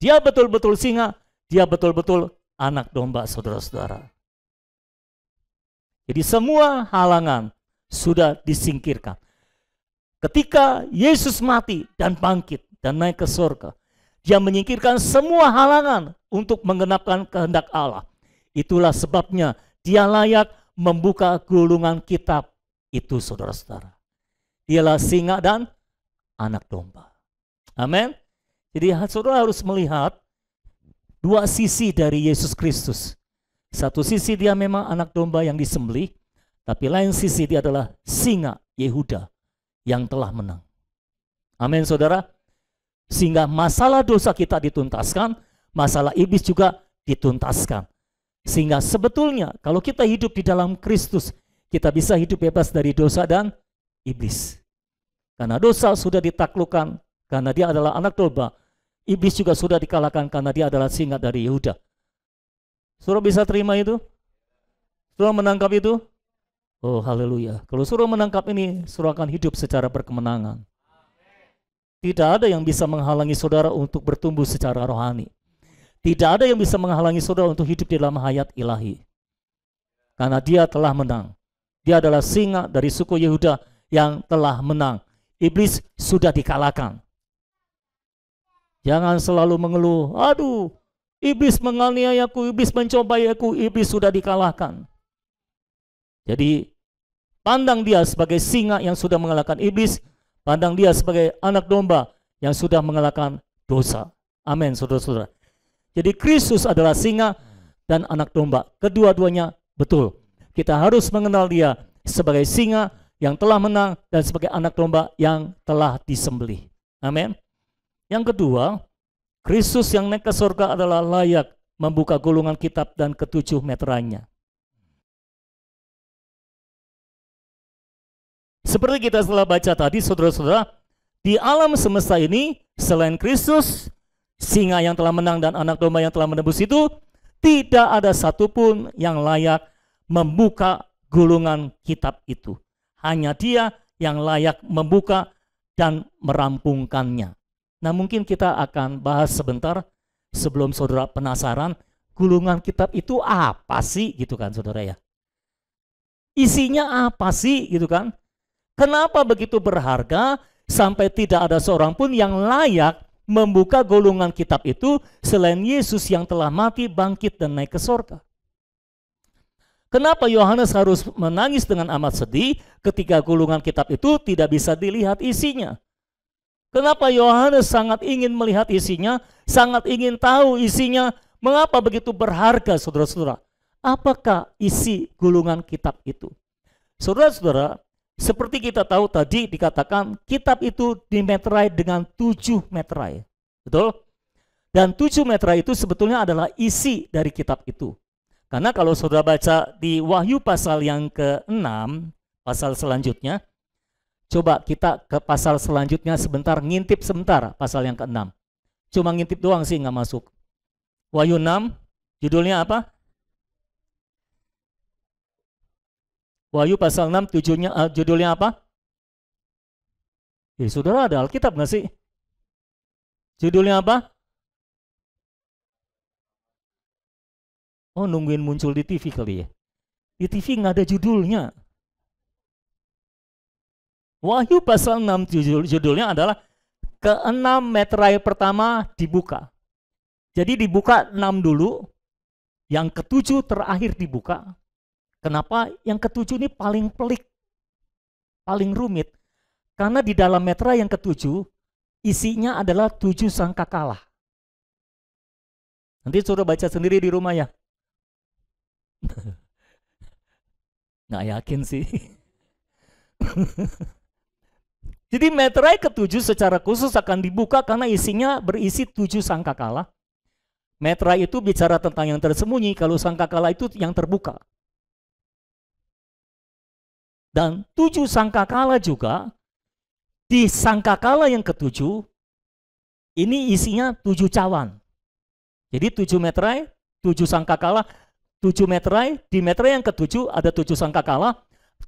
Dia betul-betul singa, dia betul-betul anak domba saudara-saudara. Jadi semua halangan sudah disingkirkan. Ketika Yesus mati dan bangkit dan naik ke surga, dia menyingkirkan semua halangan untuk menggenapkan kehendak Allah. Itulah sebabnya dia layak membuka gulungan kitab itu saudara-saudara. Dialah singa dan anak domba. Amin. Jadi saudara harus melihat dua sisi dari Yesus Kristus. Satu sisi dia memang anak domba yang disembelih, tapi lain sisi dia adalah singa Yehuda yang telah menang. Amin saudara. Sehingga masalah dosa kita dituntaskan, masalah iblis juga dituntaskan. Sehingga sebetulnya kalau kita hidup di dalam Kristus, kita bisa hidup bebas dari dosa dan iblis. Karena dosa sudah ditaklukkan, karena dia adalah anak domba. Iblis juga sudah dikalahkan karena dia adalah singa dari Yehuda. Saudara bisa terima itu? Saudara menangkap itu? Oh haleluya. Kalau saudara menangkap ini, saudara akan hidup secara berkemenangan. Tidak ada yang bisa menghalangi saudara untuk bertumbuh secara rohani. Tidak ada yang bisa menghalangi saudara untuk hidup di dalam hayat ilahi. Karena dia telah menang. Dia adalah singa dari suku Yehuda yang telah menang. Iblis sudah dikalahkan. Jangan selalu mengeluh, aduh, iblis menganiayaku, iblis mencobai aku, iblis sudah dikalahkan. Jadi pandang dia sebagai singa yang sudah mengalahkan iblis, pandang dia sebagai anak domba yang sudah mengalahkan dosa. Amin saudara-saudara. Jadi Kristus adalah singa dan anak domba. Kedua-duanya betul. Kita harus mengenal dia sebagai singa yang telah menang dan sebagai anak domba yang telah disembelih. Amin. Yang kedua, Kristus yang naik ke surga adalah layak membuka gulungan kitab dan ketujuh meterainya. Seperti kita telah baca tadi, saudara-saudara, di alam semesta ini, selain Kristus, singa yang telah menang dan anak domba yang telah menebus itu, tidak ada satupun yang layak membuka gulungan kitab itu. Hanya dia yang layak membuka dan merampungkannya. Nah mungkin kita akan bahas sebentar sebelum saudara penasaran, gulungan kitab itu apa sih gitu kan saudara ya. Isinya apa sih gitu kan. Kenapa begitu berharga sampai tidak ada seorang pun yang layak membuka gulungan kitab itu selain Yesus yang telah mati, bangkit dan naik ke surga. Kenapa Yohanes harus menangis dengan amat sedih ketika gulungan kitab itu tidak bisa dilihat isinya? Kenapa Yohanes sangat ingin melihat isinya, sangat ingin tahu isinya? Mengapa begitu berharga saudara-saudara? Apakah isi gulungan kitab itu? Saudara-saudara, seperti kita tahu tadi dikatakan kitab itu dimeterai dengan 7 meterai. Betul? Dan 7 meterai itu sebetulnya adalah isi dari kitab itu. Karena kalau saudara baca di Wahyu pasal yang ke-6, pasal selanjutnya, coba kita ke pasal selanjutnya sebentar, ngintip sebentar pasal yang ke-6. Cuma ngintip doang sih, nggak masuk. Wahyu 6, judulnya apa? Wahyu pasal 6, judulnya apa? Saudara ada Alkitab nggak sih? Judulnya apa? Oh, nungguin muncul di TV kali ya. Di TV nggak ada judulnya. Wahyu pasal 6 judulnya adalah ke-6 meterai pertama dibuka. Jadi dibuka 6 dulu, yang ke-7 terakhir dibuka. Kenapa yang ke-7 ini paling pelik, paling rumit? Karena di dalam meterai yang ke-7 isinya adalah 7 sangkakala. Nanti saudara baca sendiri di rumah ya. Nggak yakin sih. Jadi meterai ke-7 secara khusus akan dibuka karena isinya berisi 7 sangkakala. Meterai itu bicara tentang yang tersembunyi, kalau sangkakala itu yang terbuka. Dan 7 sangkakala juga, di sangkakala yang ke-7, ini isinya 7 cawan. Jadi 7 meterai, 7 sangkakala, 7 meterai, di meterai yang ke-7 ada 7 sangkakala,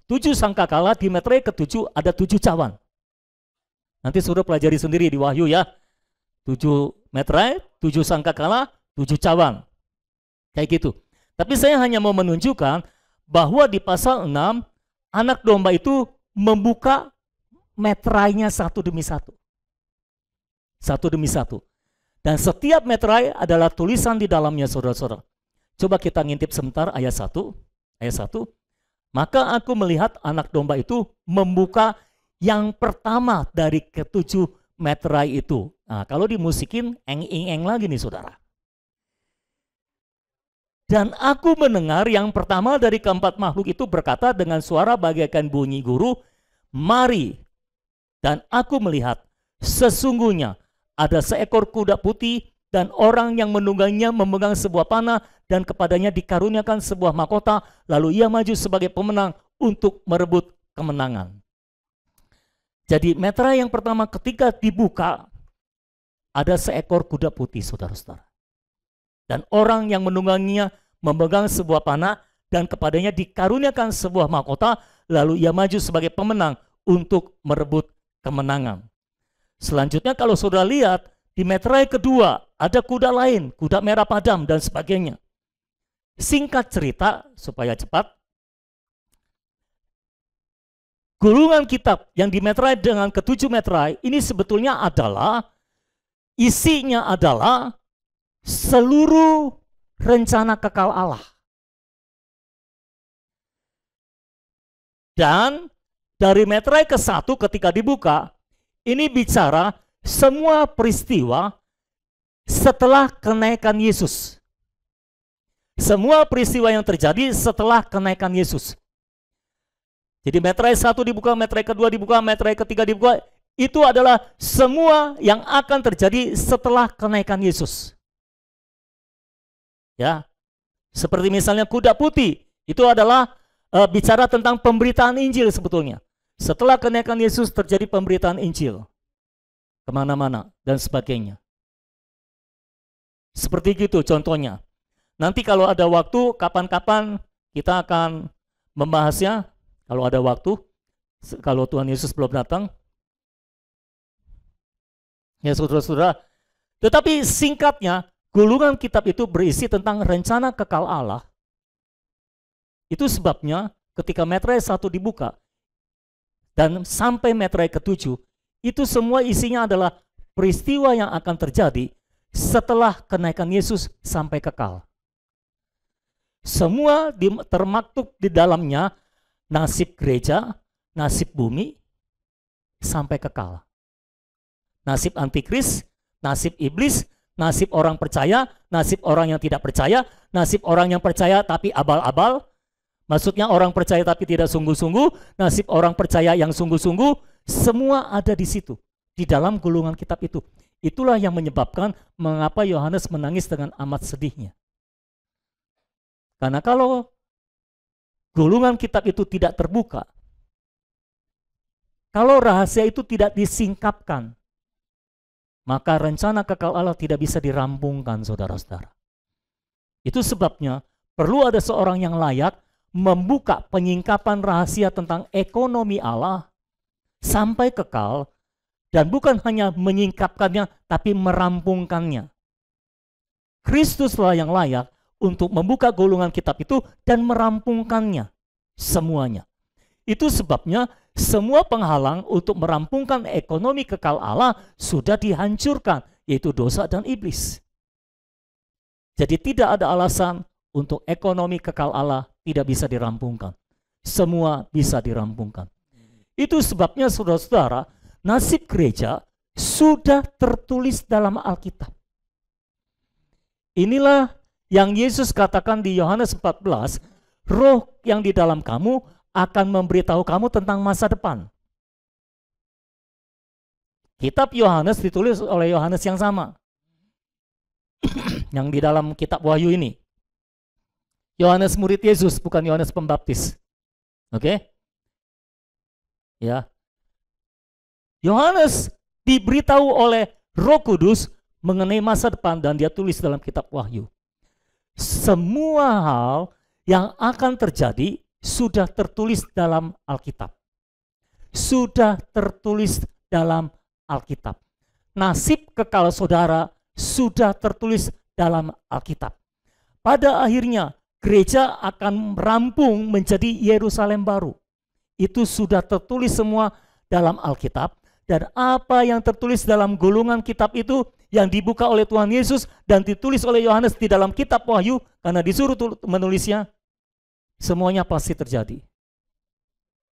7 sangkakala di meterai ke-7 ada 7 cawan. Nanti sudah pelajari sendiri di Wahyu ya. 7 meterai, 7 sangkakala, 7 cawan. Kayak gitu. Tapi saya hanya mau menunjukkan bahwa di pasal 6, anak domba itu membuka meterainya satu demi satu. Satu demi satu. Dan setiap meterai adalah tulisan di dalamnya, saudara-saudara. Coba kita ngintip sebentar ayat 1. Ayat 1. Maka aku melihat anak domba itu membuka yang pertama dari ke-7 meterai itu. Nah, kalau dimusikin eng-eng lagi nih saudara. Dan aku mendengar yang pertama dari keempat makhluk itu berkata dengan suara bagaikan bunyi guru, mari. Dan aku melihat sesungguhnya ada seekor kuda putih dan orang yang menungganginya memegang sebuah panah dan kepadanya dikaruniakan sebuah mahkota, lalu ia maju sebagai pemenang untuk merebut kemenangan. Jadi meterai yang pertama ketika dibuka, ada seekor kuda putih, saudara-saudara. Dan orang yang menungganginya memegang sebuah panah dan kepadanya dikaruniakan sebuah mahkota, lalu ia maju sebagai pemenang untuk merebut kemenangan. Selanjutnya kalau saudara lihat, di meterai kedua ada kuda lain, kuda merah padam dan sebagainya. Singkat cerita supaya cepat, gulungan kitab yang di meterai dengan ke-7 meterai ini sebetulnya adalah, isinya adalah seluruh rencana kekal Allah. Dan dari meterai ke-1 ketika dibuka, ini bicara semua peristiwa setelah kenaikan Yesus. Semua peristiwa yang terjadi setelah kenaikan Yesus. Jadi meterai 1 dibuka, meterai kedua dibuka, meterai ketiga dibuka. Itu adalah semua yang akan terjadi setelah kenaikan Yesus. Ya, seperti misalnya kuda putih, itu adalah bicara tentang pemberitaan Injil sebetulnya. Setelah kenaikan Yesus terjadi pemberitaan Injil kemana-mana dan sebagainya. Seperti gitu contohnya. Nanti kalau ada waktu, kapan-kapan kita akan membahasnya. Kalau ada waktu, kalau Tuhan Yesus belum datang. Ya saudara-saudara. Tetapi singkatnya, gulungan kitab itu berisi tentang rencana kekal Allah. Itu sebabnya ketika meterai 1 dibuka dan sampai meterai ke-7, itu semua isinya adalah peristiwa yang akan terjadi setelah kenaikan Yesus sampai kekal. Semua termaktub di dalamnya nasib gereja, nasib bumi, sampai kekal. Nasib antikris, nasib iblis, nasib orang percaya, nasib orang yang tidak percaya, nasib orang yang percaya tapi abal-abal, maksudnya orang percaya tapi tidak sungguh-sungguh, nasib orang percaya yang sungguh-sungguh, semua ada di situ, di dalam gulungan kitab itu. Itulah yang menyebabkan mengapa Yohanes menangis dengan amat sedihnya. Karena kalau gulungan kitab itu tidak terbuka, kalau rahasia itu tidak disingkapkan, maka rencana kekal Allah tidak bisa dirampungkan, saudara-saudara. Itu sebabnya perlu ada seorang yang layak membuka penyingkapan rahasia tentang ekonomi Allah sampai kekal, dan bukan hanya menyingkapkannya, tapi merampungkannya. Kristuslah yang layak untuk membuka gulungan kitab itu dan merampungkannya semuanya. Itu sebabnya semua penghalang untuk merampungkan ekonomi kekal Allah sudah dihancurkan, yaitu dosa dan iblis. Jadi tidak ada alasan untuk ekonomi kekal Allah tidak bisa dirampungkan. Semua bisa dirampungkan. Itu sebabnya saudara-saudara, nasib gereja sudah tertulis dalam Alkitab. Inilah yang Yesus katakan di Yohanes 14, roh yang di dalam kamu akan memberitahu kamu tentang masa depan. Kitab Yohanes ditulis oleh Yohanes yang sama. Yang di dalam kitab Wahyu ini. Yohanes murid Yesus, bukan Yohanes Pembaptis. Oke? Ya. Yohanes diberitahu oleh Roh Kudus mengenai masa depan dan dia tulis dalam kitab Wahyu. Semua hal yang akan terjadi sudah tertulis dalam Alkitab. Sudah tertulis dalam Alkitab. Nasib kekal saudara sudah tertulis dalam Alkitab. Pada akhirnya gereja akan rampung menjadi Yerusalem baru. Itu sudah tertulis semua dalam Alkitab. Dan apa yang tertulis dalam gulungan kitab itu yang dibuka oleh Tuhan Yesus dan ditulis oleh Yohanes di dalam kitab Wahyu, karena disuruh menulisnya, semuanya pasti terjadi.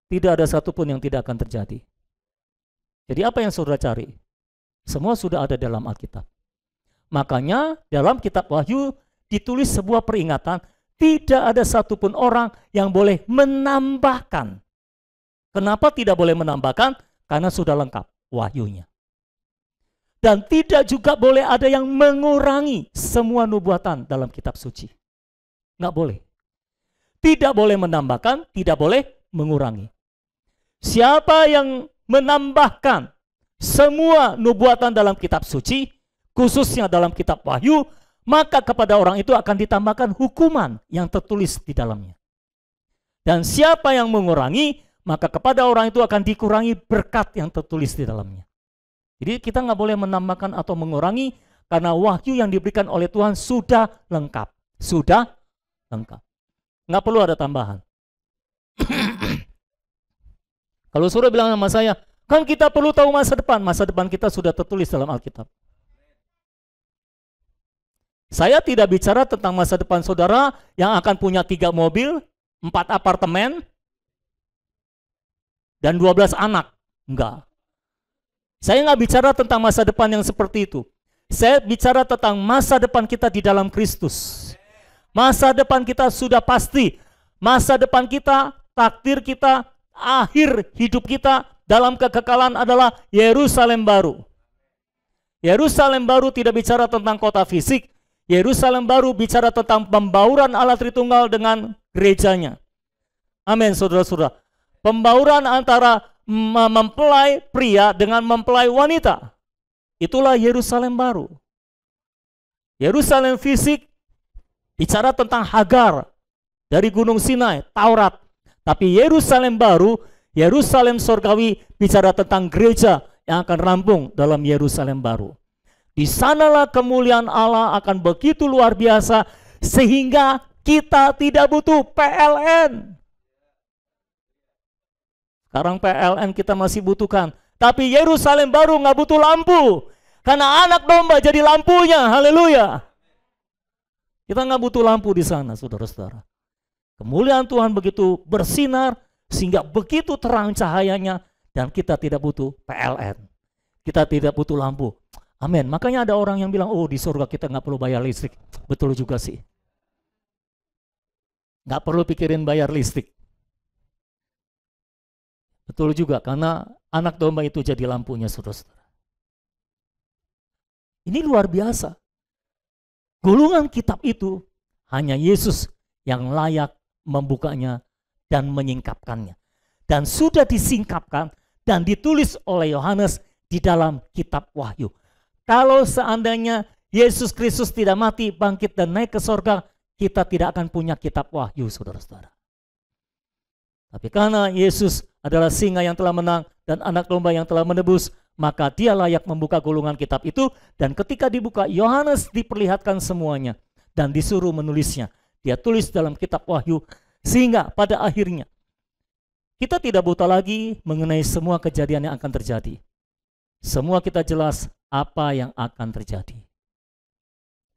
Tidak ada satupun yang tidak akan terjadi. Jadi apa yang saudara cari? Semua sudah ada dalam Alkitab. Makanya dalam kitab Wahyu ditulis sebuah peringatan, tidak ada satupun orang yang boleh menambahkan. Kenapa tidak boleh menambahkan? Karena sudah lengkap wahyunya. Dan tidak juga boleh ada yang mengurangi semua nubuatan dalam kitab suci. Nggak boleh. Tidak boleh menambahkan, tidak boleh mengurangi. Siapa yang menambahkan semua nubuatan dalam kitab suci, khususnya dalam kitab Wahyu, maka kepada orang itu akan ditambahkan hukuman yang tertulis di dalamnya. Dan siapa yang mengurangi, maka kepada orang itu akan dikurangi berkat yang tertulis di dalamnya. Jadi kita nggak boleh menambahkan atau mengurangi, karena wahyu yang diberikan oleh Tuhan sudah lengkap. Sudah lengkap. Nggak perlu ada tambahan. Kalau saudara bilang sama saya, kan kita perlu tahu masa depan kita sudah tertulis dalam Alkitab. Saya tidak bicara tentang masa depan saudara yang akan punya 3 mobil, 4 apartemen, dan 12 anak. Enggak. Saya nggak bicara tentang masa depan yang seperti itu. Saya bicara tentang masa depan kita di dalam Kristus. Masa depan kita sudah pasti. Masa depan kita, takdir kita, akhir hidup kita dalam kekekalan adalah Yerusalem baru. Yerusalem baru tidak bicara tentang kota fisik. Yerusalem baru bicara tentang pembauran Allah Tritunggal dengan gerejanya. Amin, saudara-saudara. Pembauran antara mempelai pria dengan mempelai wanita. Itulah Yerusalem baru. Yerusalem fisik bicara tentang Hagar dari Gunung Sinai, Taurat. Tapi Yerusalem baru, Yerusalem sorgawi bicara tentang gereja yang akan rampung dalam Yerusalem baru. Di sanalah kemuliaan Allah akan begitu luar biasa sehingga kita tidak butuh PLN. Sekarang PLN kita masih butuhkan. Tapi Yerusalem baru nggak butuh lampu. Karena anak domba jadi lampunya. Haleluya. Kita nggak butuh lampu di sana, saudara-saudara. Kemuliaan Tuhan begitu bersinar sehingga begitu terang cahayanya dan kita tidak butuh PLN. Kita tidak butuh lampu. Amin. Makanya ada orang yang bilang, oh di surga kita nggak perlu bayar listrik. Betul juga sih. Nggak perlu pikirin bayar listrik. Betul juga, karena anak domba itu jadi lampunya, saudara-saudara. Ini luar biasa. Gulungan kitab itu hanya Yesus yang layak membukanya dan menyingkapkannya. Dan sudah disingkapkan dan ditulis oleh Yohanes di dalam kitab Wahyu. Kalau seandainya Yesus Kristus tidak mati, bangkit dan naik ke sorga, kita tidak akan punya kitab Wahyu, saudara-saudara. Tapi karena Yesus adalah singa yang telah menang dan anak domba yang telah menebus, maka dia layak membuka gulungan kitab itu. Dan ketika dibuka, Yohanes diperlihatkan semuanya dan disuruh menulisnya. Dia tulis dalam kitab Wahyu, sehingga pada akhirnya kita tidak buta lagi mengenai semua kejadian yang akan terjadi. Semua kita jelas apa yang akan terjadi.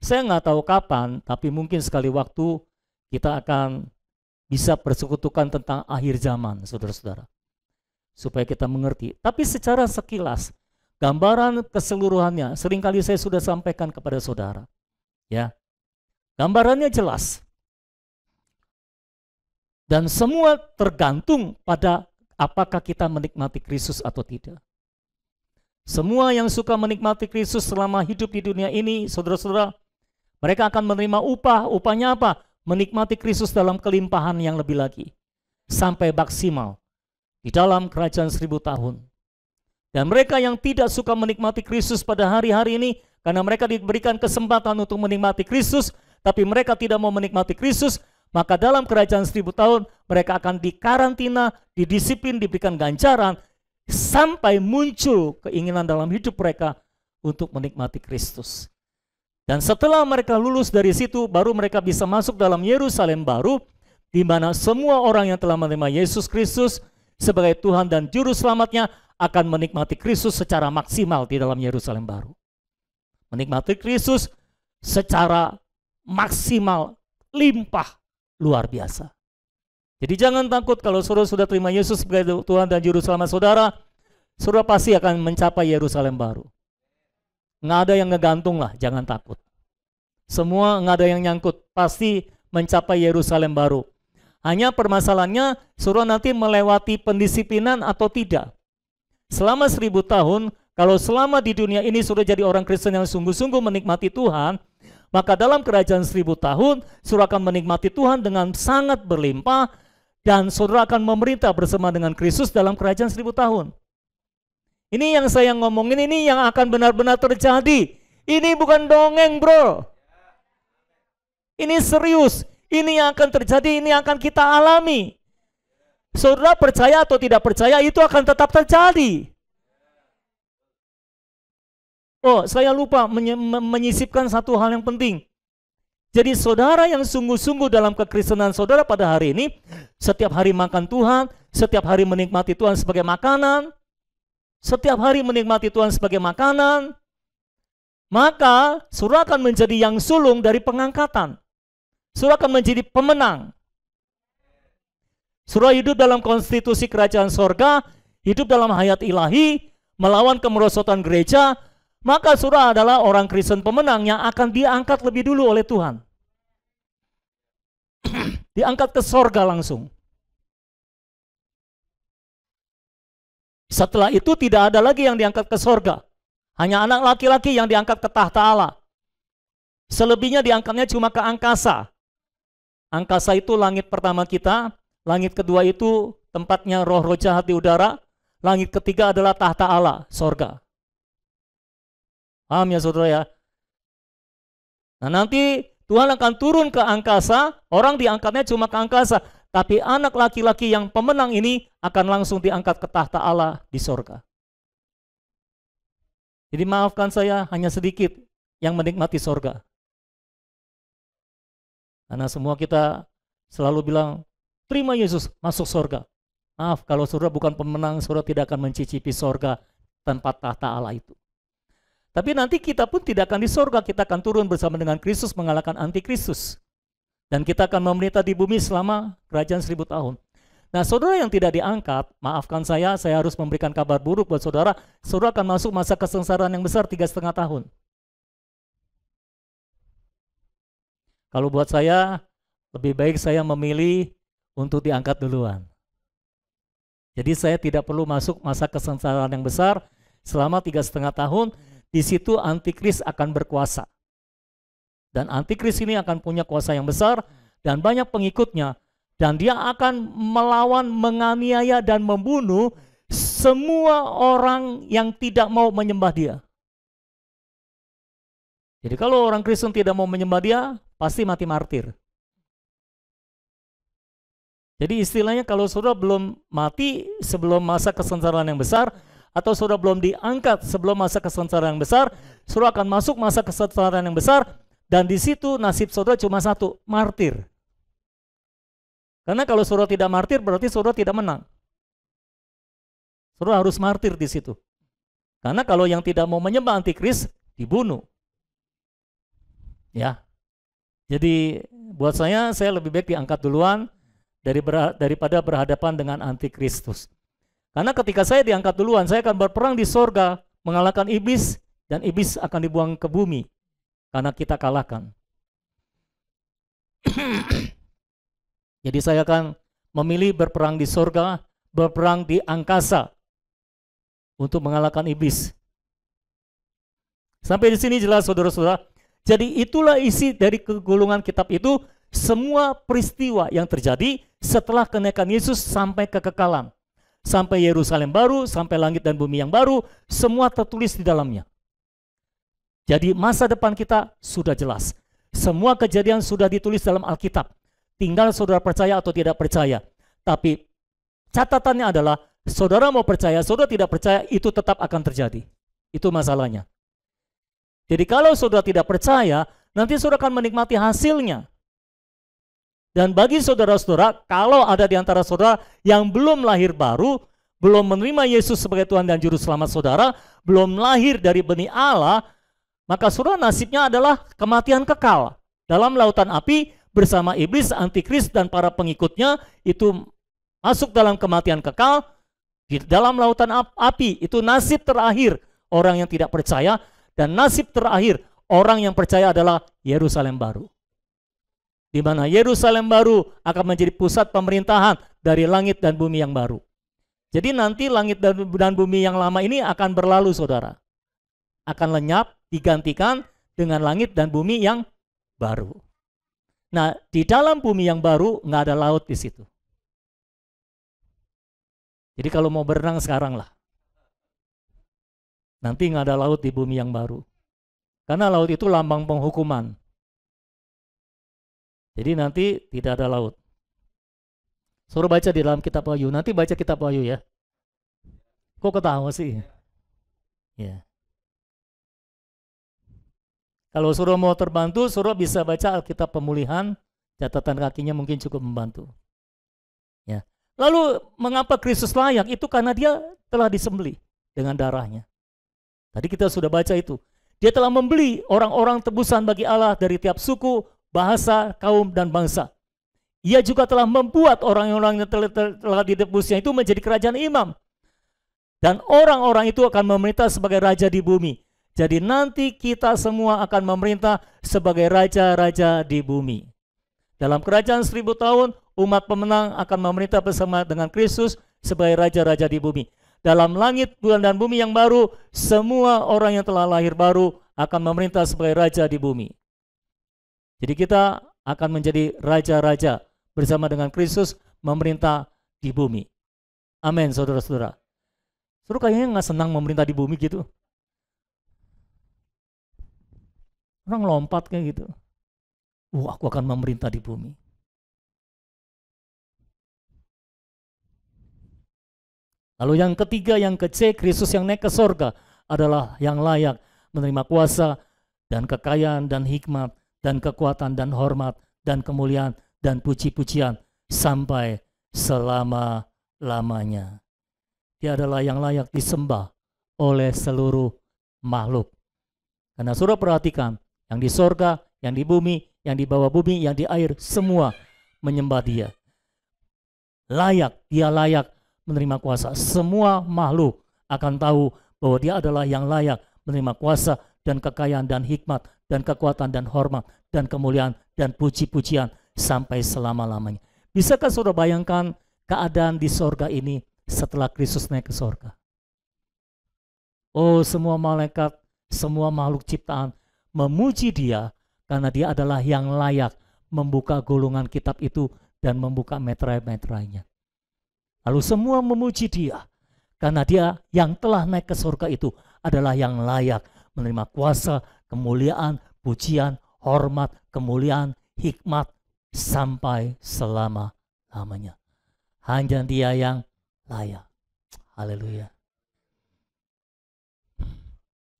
Saya nggak tahu kapan, tapi mungkin sekali waktu kita akan bisa bersekutukan tentang akhir zaman, saudara-saudara. Supaya kita mengerti. Tapi secara sekilas, gambaran keseluruhannya seringkali saya sudah sampaikan kepada saudara. Ya, gambarannya jelas. Dan semua tergantung pada apakah kita menikmati Kristus atau tidak. Semua yang suka menikmati Kristus selama hidup di dunia ini, saudara-saudara, mereka akan menerima upah. Upahnya apa? Menikmati Kristus dalam kelimpahan yang lebih lagi. Sampai maksimal di dalam kerajaan 1000 tahun. Dan mereka yang tidak suka menikmati Kristus pada hari-hari ini, karena mereka diberikan kesempatan untuk menikmati Kristus, tapi mereka tidak mau menikmati Kristus, maka dalam kerajaan 1000 tahun mereka akan dikarantina, didisiplin, diberikan ganjaran, sampai muncul keinginan dalam hidup mereka untuk menikmati Kristus. Dan setelah mereka lulus dari situ, baru mereka bisa masuk dalam Yerusalem baru, di mana semua orang yang telah menerima Yesus Kristus sebagai Tuhan dan Juru Selamatnya akan menikmati Kristus secara maksimal di dalam Yerusalem baru. Menikmati Kristus secara maksimal, limpah, luar biasa. Jadi jangan takut kalau saudara sudah terima Yesus sebagai Tuhan dan Juru Selamat saudara, saudara pasti akan mencapai Yerusalem baru. Nggak ada yang ngegantung lah, jangan takut. Semua nggak ada yang nyangkut, pasti mencapai Yerusalem baru. Hanya permasalahannya, saudara nanti melewati pendisiplinan atau tidak. Selama 1000 tahun, kalau selama di dunia ini sudah jadi orang Kristen yang sungguh-sungguh menikmati Tuhan, maka dalam kerajaan 1000 tahun, saudara akan menikmati Tuhan dengan sangat berlimpah, dan saudara akan memerintah bersama dengan Kristus dalam kerajaan 1000 tahun. Ini yang saya ngomongin, ini yang akan benar-benar terjadi. Ini bukan dongeng, bro. Ini serius. Ini yang akan terjadi, ini akan kita alami. Saudara percaya atau tidak percaya, itu akan tetap terjadi. Oh, saya lupa menyisipkan satu hal yang penting. Jadi saudara yang sungguh-sungguh dalam kekristenan saudara pada hari ini, setiap hari makan Tuhan, setiap hari menikmati Tuhan sebagai makanan, setiap hari menikmati Tuhan sebagai makanan, maka saudara akan menjadi yang sulung dari pengangkatan. Saudara akan menjadi pemenang. Saudara hidup dalam konstitusi kerajaan sorga, hidup dalam hayat ilahi, melawan kemerosotan gereja, maka saudara adalah orang Kristen pemenang yang akan diangkat lebih dulu oleh Tuhan. Diangkat ke sorga langsung. Setelah itu tidak ada lagi yang diangkat ke sorga. Hanya anak laki-laki yang diangkat ke tahta Allah. Selebihnya diangkatnya cuma ke angkasa. Angkasa itu langit pertama kita, langit kedua itu tempatnya roh-roh jahat di udara, langit ketiga adalah tahta Allah, sorga. Paham ya saudara ya? Nah nanti Tuhan akan turun ke angkasa, orang diangkatnya cuma ke angkasa, tapi anak laki-laki yang pemenang ini akan langsung diangkat ke tahta Allah di sorga. Jadi maafkan saya, hanya sedikit yang menikmati sorga. Karena semua kita selalu bilang, terima Yesus, masuk sorga. Maaf, kalau saudara bukan pemenang, saudara tidak akan mencicipi sorga tempat tahta Allah itu. Tapi nanti kita pun tidak akan di sorga, kita akan turun bersama dengan Kristus mengalahkan antikristus. Dan kita akan memerintah di bumi selama kerajaan 1000 tahun. Nah saudara yang tidak diangkat, maafkan saya harus memberikan kabar buruk buat saudara. Saudara akan masuk masa kesengsaraan yang besar 3,5 tahun. Kalau buat saya, lebih baik saya memilih untuk diangkat duluan. Jadi saya tidak perlu masuk masa kesengsaraan yang besar selama 3,5 tahun. di situ antikris akan berkuasa. Dan antikris ini akan punya kuasa yang besar dan banyak pengikutnya. Dan dia akan melawan, menganiaya, dan membunuh semua orang yang tidak mau menyembah dia. Jadi kalau orang Kristen tidak mau menyembah dia, pasti mati martir. Jadi istilahnya kalau saudara belum mati sebelum masa kesengsaraan yang besar, atau saudara belum diangkat sebelum masa kesengsaraan yang besar, saudara akan masuk masa kesengsaraan yang besar, dan di situ nasib saudara cuma satu, martir. Karena kalau saudara tidak martir berarti saudara tidak menang. Saudara harus martir di situ. Karena kalau yang tidak mau menyembah antikris dibunuh. Ya. Jadi buat saya lebih baik diangkat duluan daripada berhadapan dengan antikristus. Karena ketika saya diangkat duluan, saya akan berperang di sorga, mengalahkan iblis, dan iblis akan dibuang ke bumi karena kita kalahkan. Jadi saya akan memilih berperang di sorga, berperang di angkasa untuk mengalahkan iblis. Sampai di sini jelas saudara-saudara. Jadi itulah isi dari kegulungan kitab itu, semua peristiwa yang terjadi setelah kenaikan Yesus sampai kekekalan. Sampai Yerusalem baru, sampai langit dan bumi yang baru, semua tertulis di dalamnya. Jadi masa depan kita sudah jelas. Semua kejadian sudah ditulis dalam Alkitab. Tinggal saudara percaya atau tidak percaya. Tapi catatannya adalah, saudara mau percaya, saudara tidak percaya, itu tetap akan terjadi. Itu masalahnya. Jadi kalau saudara tidak percaya, nanti saudara akan menikmati hasilnya. Dan bagi saudara-saudara, kalau ada di antara saudara yang belum lahir baru, belum menerima Yesus sebagai Tuhan dan Juru Selamat saudara, belum lahir dari benih Allah, maka saudara nasibnya adalah kematian kekal. Dalam lautan api bersama iblis, antikris, dan para pengikutnya, itu masuk dalam kematian kekal. Di dalam lautan api, itu nasib terakhir orang yang tidak percaya. Dan nasib terakhir orang yang percaya adalah Yerusalem baru. Di mana Yerusalem baru akan menjadi pusat pemerintahan dari langit dan bumi yang baru. Jadi nanti langit dan bumi yang lama ini akan berlalu, saudara. Akan lenyap, digantikan dengan langit dan bumi yang baru. Nah, di dalam bumi yang baru nggak ada laut di situ. Jadi kalau mau berenang sekarang lah. Nanti nggak ada laut di bumi yang baru. Karena laut itu lambang penghukuman. Jadi nanti tidak ada laut. Suruh baca di dalam kitab Wahyu. Nanti baca kitab Wahyu ya. Kok ketawa sih? Ya. Kalau suruh mau terbantu, suruh bisa baca Alkitab Pemulihan. Catatan kakinya mungkin cukup membantu. Ya. Lalu mengapa Kristus layak? Itu karena dia telah disembelih dengan darahnya. Tadi kita sudah baca itu. Dia telah membeli orang-orang tebusan bagi Allah dari tiap suku, bahasa, kaum, dan bangsa. Ia juga telah membuat orang-orang yang telah ditebusnya itu menjadi kerajaan imam. Dan orang-orang itu akan memerintah sebagai raja di bumi. Jadi nanti kita semua akan memerintah sebagai raja-raja di bumi. Dalam kerajaan 1000 tahun, umat pemenang akan memerintah bersama dengan Kristus sebagai raja-raja di bumi. Dalam langit dan bumi yang baru, semua orang yang telah lahir baru akan memerintah sebagai raja di bumi. Jadi kita akan menjadi raja-raja bersama dengan Kristus memerintah di bumi. Amin, saudara-saudara. Saudara kayaknya nggak senang memerintah di bumi gitu. Orang lompat kayak gitu. Aku akan memerintah di bumi. Lalu yang ketiga, yang ke-C, Kristus yang naik ke sorga adalah yang layak menerima kuasa dan kekayaan dan hikmat dan kekuatan dan hormat dan kemuliaan dan puji-pujian sampai selama-lamanya. Dia adalah yang layak disembah oleh seluruh makhluk. Karena saudara perhatikan, yang di sorga, yang di bumi, yang di bawah bumi, yang di air, semua menyembah dia. Layak, dia layak menerima kuasa. Semua makhluk akan tahu bahwa dia adalah yang layak menerima kuasa dan kekayaan dan hikmat dan kekuatan dan hormat dan kemuliaan dan puji-pujian sampai selama-lamanya. Bisakah saudara bayangkan keadaan di sorga ini setelah Kristus naik ke sorga? Oh, semua malaikat semua makhluk ciptaan memuji Dia karena Dia adalah yang layak membuka gulungan kitab itu dan membuka meterai-meterainya. Lalu semua memuji Dia karena Dia yang telah naik ke surga itu adalah yang layak menerima kuasa, kemuliaan, pujian, hormat, kemuliaan, hikmat sampai selama-lamanya. Hanya Dia yang layak. Haleluya.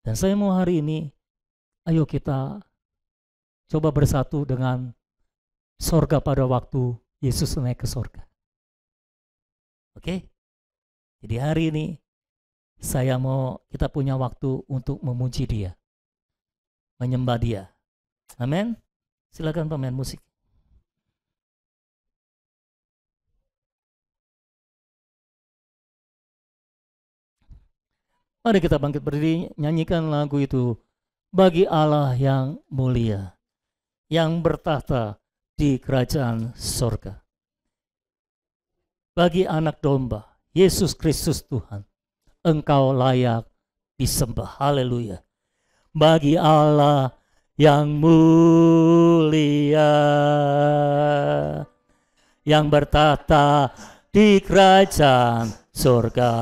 Dan saya mau hari ini, ayo kita coba bersatu dengan sorga pada waktu Yesus naik ke sorga. Oke? Jadi hari ini kita punya waktu untuk memuji Dia, menyembah Dia. Amin. Silakan pemain musik. Mari kita bangkit berdiri, nyanyikan lagu itu. Bagi Allah yang mulia, yang bertahta di kerajaan sorga. Bagi anak domba, Yesus Kristus Tuhan, Engkau layak disembah. Haleluya. Bagi Allah yang mulia, yang bertahta di kerajaan sorga.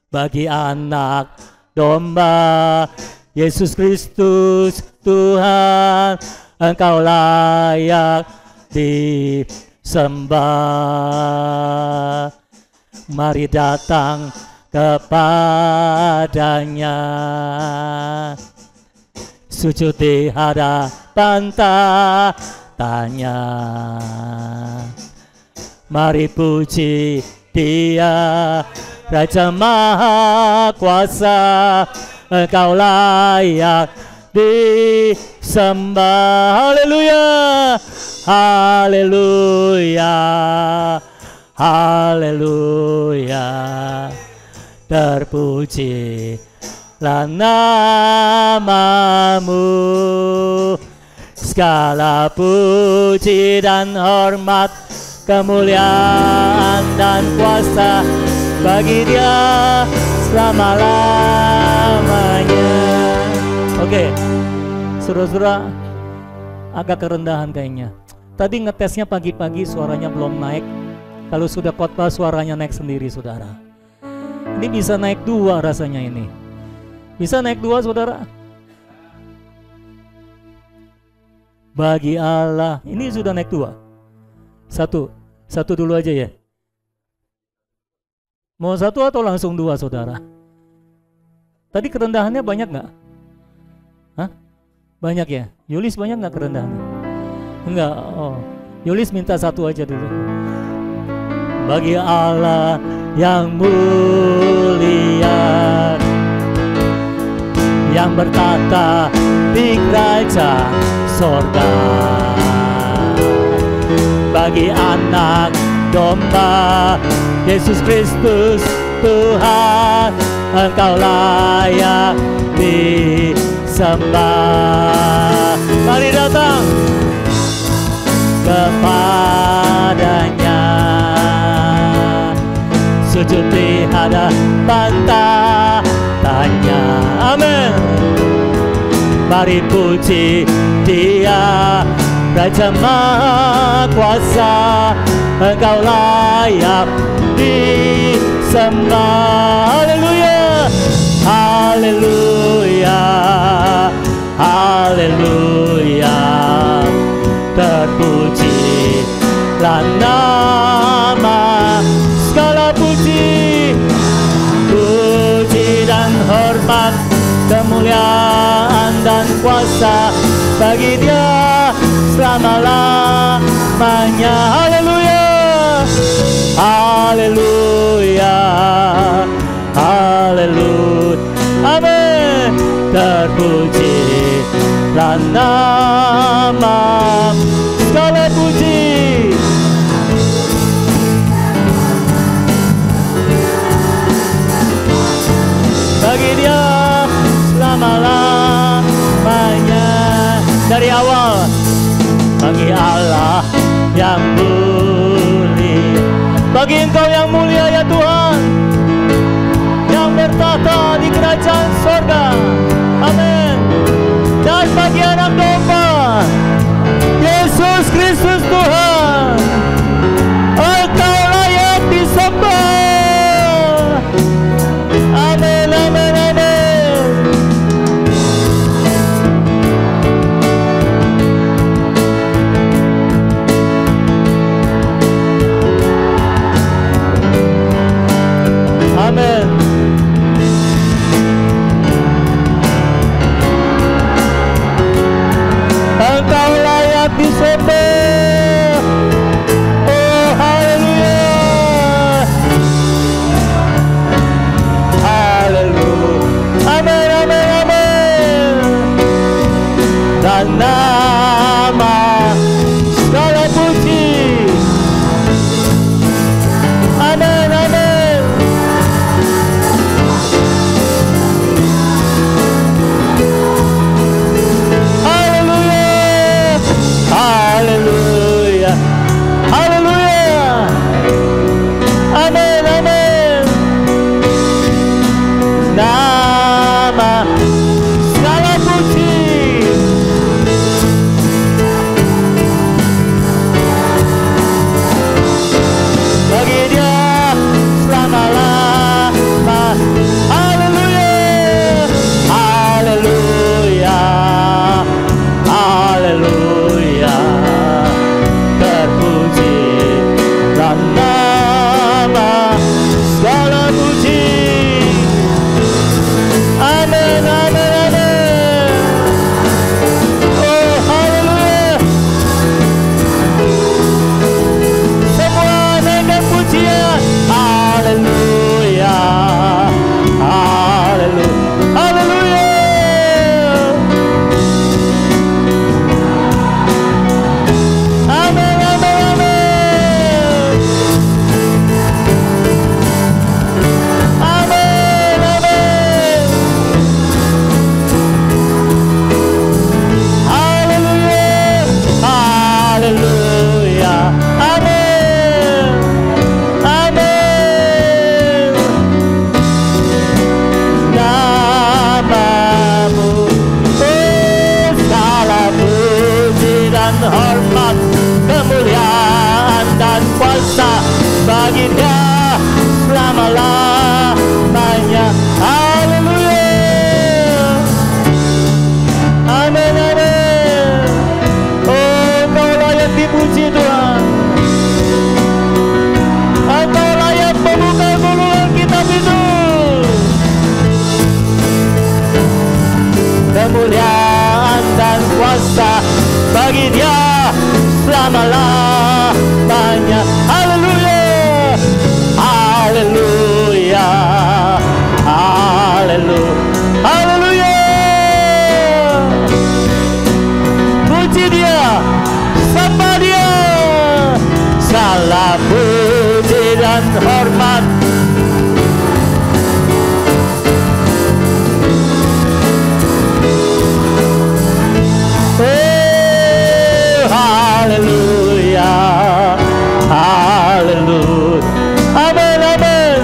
Bagi anak domba, Yesus Kristus Tuhan, Engkau layak disembah. Mari datang kepadanya, sujud di hadapan tanya. Mari puji Dia, Raja Maha Kuasa, Engkau layak disembah. Haleluya, haleluya, haleluya. Terpujilah nama-Mu, segala puji dan hormat, kemuliaan dan kuasa bagi Dia selama-lamanya. Oke, saudara-saudara, agak kerendahan kayaknya. Tadi ngetesnya pagi-pagi suaranya belum naik. Kalau sudah khotbah suaranya naik sendiri, saudara. Ini bisa naik 2 rasanya ini. Bisa naik 2, saudara? Bagi Allah, ini sudah naik 2. Satu dulu aja ya. Mau 1 atau langsung 2, saudara? Tadi kerendahannya banyak nggak? Hah? Banyak ya? Yulis banyak nggak kerendahannya? Enggak. Oh, Yulis minta 1 aja dulu. Bagi Allah yang mulia, yang bertahta di kerajaan sorga. Bagi anak domba, Yesus Kristus Tuhan, Engkau layak disembah. Mari datang kepadanya, sujud di hadapan tanya. Amin. Mari puji Dia, Raja Maha Kuasa, Engkau layak disembah. Haleluya, haleluya, haleluya. Terpujilah nama, segala puji, puji dan hormat, kemuliaan dan kuasa bagi Dia selama-lamanya. Haleluya, haleluya, haleluya. Amin. Terpujilah nama, segala puji, bagi Dia selama-lamanya. Dari awal, bagi Allah yang mulia, bagi Engkau yang mulia ya Tuhan, yang bertahta di kerajaan kerajaan surga. Amin. Dan bagi anak domba, Yesus Kristus Tuhan, Engkau layak disembah. Amin, amin, amin. Amin. Engkau layak disembah. Oh, haleluya. Haleluya. Amin, amin, amin. Dan nama segala puji. Amin, amin. Haleluya. Haleluya. Amin, amin. Nama segala puji. Bagi Dia selama-lama. Haleluya. Haleluya. Haleluya. Terpuji dan nama segala puji. Amin, amin, amin. Oh, haleluya. Semua naikkan pujian. Haleluya. Haleluya. Haleluya. Amin, amin, amin. Amin, amin. Haleluya. Haleluya. Amin. Amin. Namamu, oh, segala puji dan hormat, kemuliaan dan kuasa bagi Dia selama-lamanya. Haleluya. Amin, amin. Oh, Engkau layak dipuji Tuhan. Engkau layak membuka gulungan kitab itu. Kemuliaan dan kuasa bagi Dia selama-lamanya. Haleluya. Haleluya. Haleluya. Haleluya. Puji Dia, sembah Dia. Segala puji dan hormat. Haleluya. Haleluya. Amin, amin.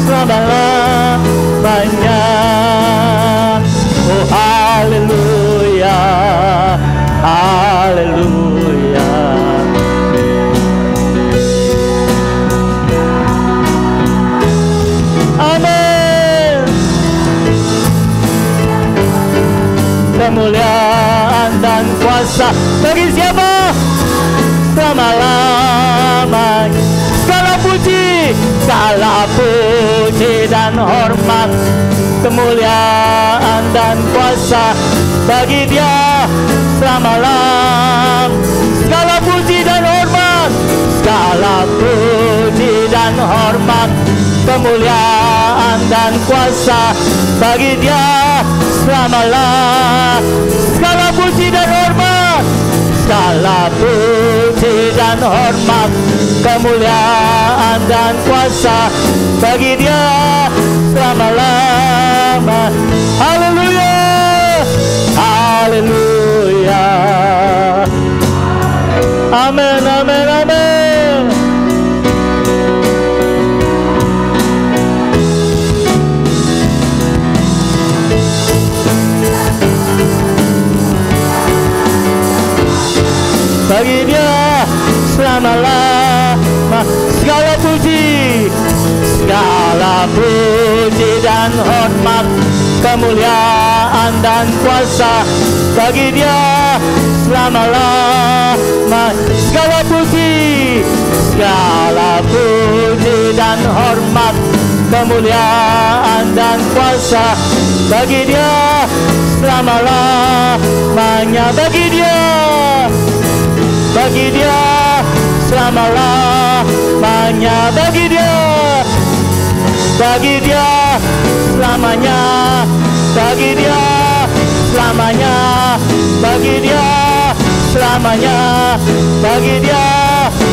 Selama-lamanya. Oh, haleluya. Haleluya. Amin. Kemuliaan dan kuasa bagi siapa? Selama-lamanya. Segala puji, segala puji dan hormat, kemuliaan dan kuasa bagi Dia selama-lamanya. Segala puji dan hormat, segala puji dan hormat, kemuliaan dan kuasa bagi Dia selama-lamanya. Segala puji dan hormat, segala puji dan hormat, kemuliaan dan kuasa bagi Dia selama-lamanya. Haleluya. Amin, amin, amin. Bagi Dia selama-lama segala puji dan hormat, kemuliaan dan kuasa. Bagi Dia selama-lama segala puji dan hormat, kemuliaan dan kuasa. Bagi Dia selama-lamanya. Bagi Dia selama-lamanya. Bagi Dia selamanya. Bagi Dia selamanya. Bagi Dia selamanya. Bagi Dia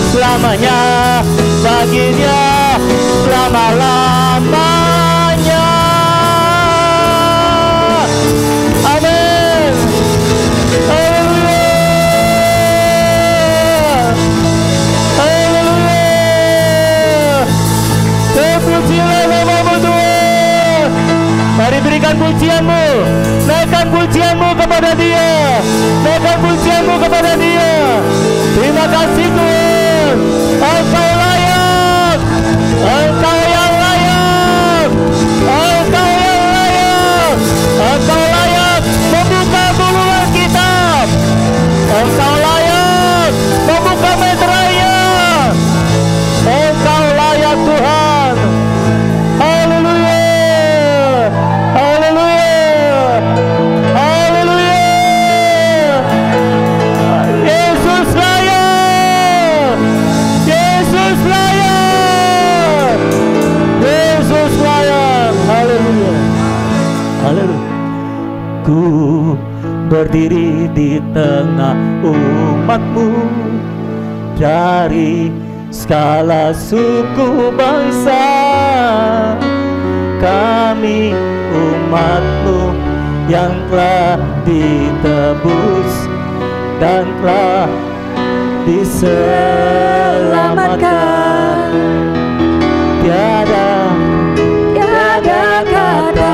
selamanya. Bagi Dia selama-lamanya. Amin. Mari berikan pujianmu, naikkan pujianmu kepada Dia, naikkan pujianmu kepada Dia. Terima kasih Tuhan, Engkau layak, Engkau yang layak, Engkau yang layak, Engkau layak membuka buluan kitab, Engkau layak membuka meterainya, Engkau layak Tuhan. Ku berdiri di tengah umat-Mu dari segala suku bangsa. Kami umat-Mu yang telah ditebus dan telah diselamatkan. Tiada kata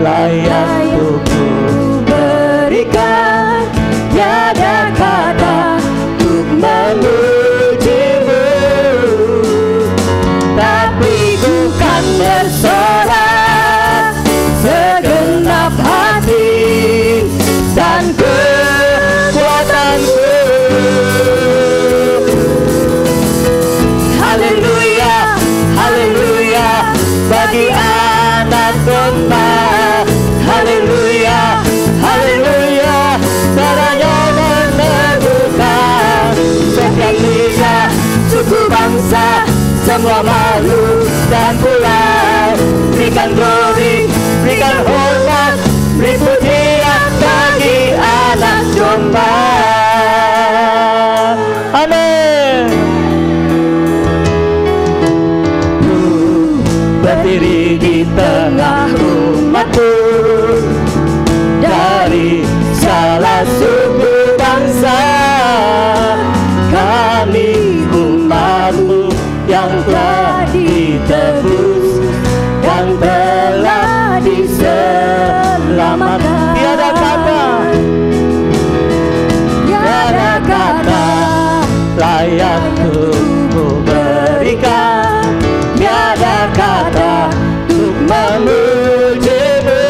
layak untuk berikan, tiada kata untuk memuji-Mu, tapi ku kan bersorak segenap hati dan kekuatanku. Haleluya, haleluya bagi anak domba. Haleluya, haleluya, caranya meneguhkan setiap lidah, suku bangsa, semua makhluk dan pulau. Berikan glory, berikan hormat, beri pujian bagi anak domba. Amin. Berdiri di tengah umat-Mu dari salah suku bangsa. Kami umat-Mu yang telah ditebus dan telah diselamatkan. Tiada kata layak untuk berikan, tiada kata untuk memuji-Mu,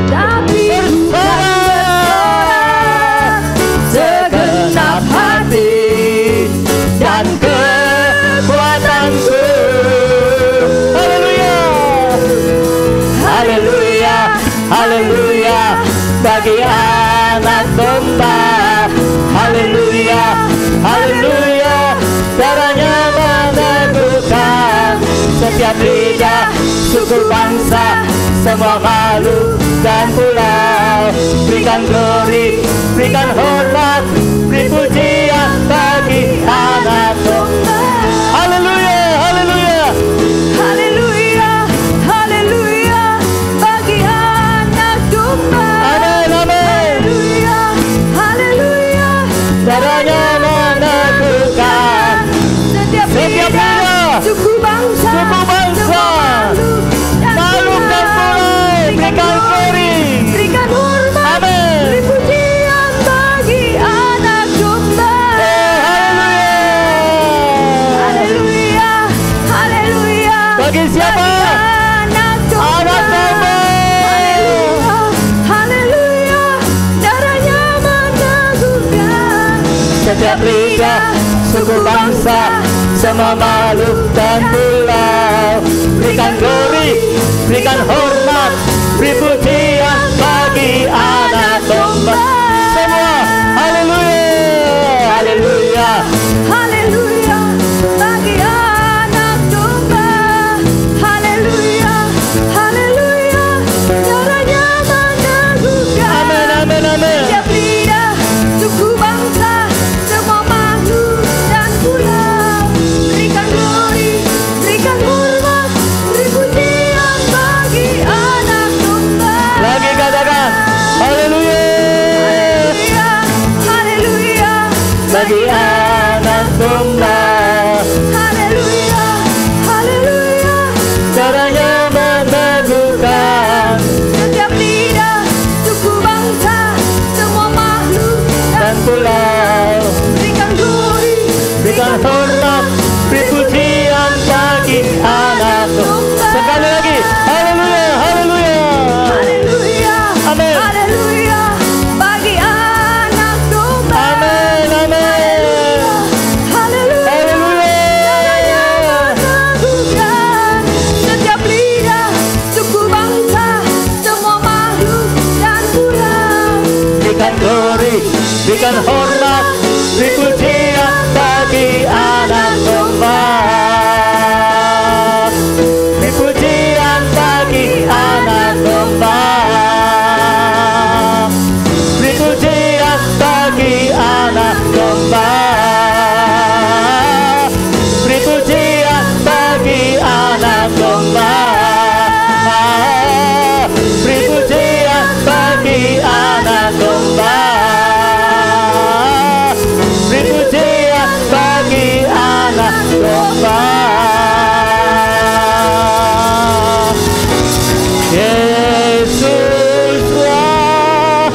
tapi bersorak segenap hati dan kekuatanku. Haleluya, haleluya, haleluya bagi anak domba. Haleluya, haleluya, caranya meneguhkan setiap lidah, suku bangsa, semua makhluk dan pulau. Berikan glory, berikan hormat, beri pujian bagi anak domba. Haleluya, haleluya, haleluya, haleluya bagi anak domba. Amin, amin. Haleluya, haleluya setiap lidah, suku bangsa, semua makhluk dan pulau. Berikan glory, berikan hormat, beri pujian bagi anak domba. Semua, haleluya, haleluya, Haleluya bagi anak domba. Haleluya, haleluya, caranya meneguhkan. amin, amin, amin. Setiap lidah, suku bangsa, semua makhluk dan pulau. Berikan glory, berikan hormat, beri pujian bagi anak domba. Lagi katakan, haleluya, Haleluya, bagi anak domba. haleluya, haleluya, Caranya meneguhkan setiap lidah, suku bangsa, semua makhluk dan pulau. berikan glory, Berikan hormat, beri pujian bagi anak domba. Sekali lagi, haleluya, haleluya. haleluya, Amin. haleluya, bagi anak domba. Amin, amin. Haleluya, Haleluya. meneguhkan setiap lidah, suku bangsa, semua makhluk dan pulau. Berikan glory, berikan hormat, beri pujian bagi anak domba. Beri pujian bagi anak domba. Beri pujian bagi anak domba. Beri pujian bagi anak domba. Beri pujian bagi anak domba. Beri pujian bagi anak domba. Yesuslah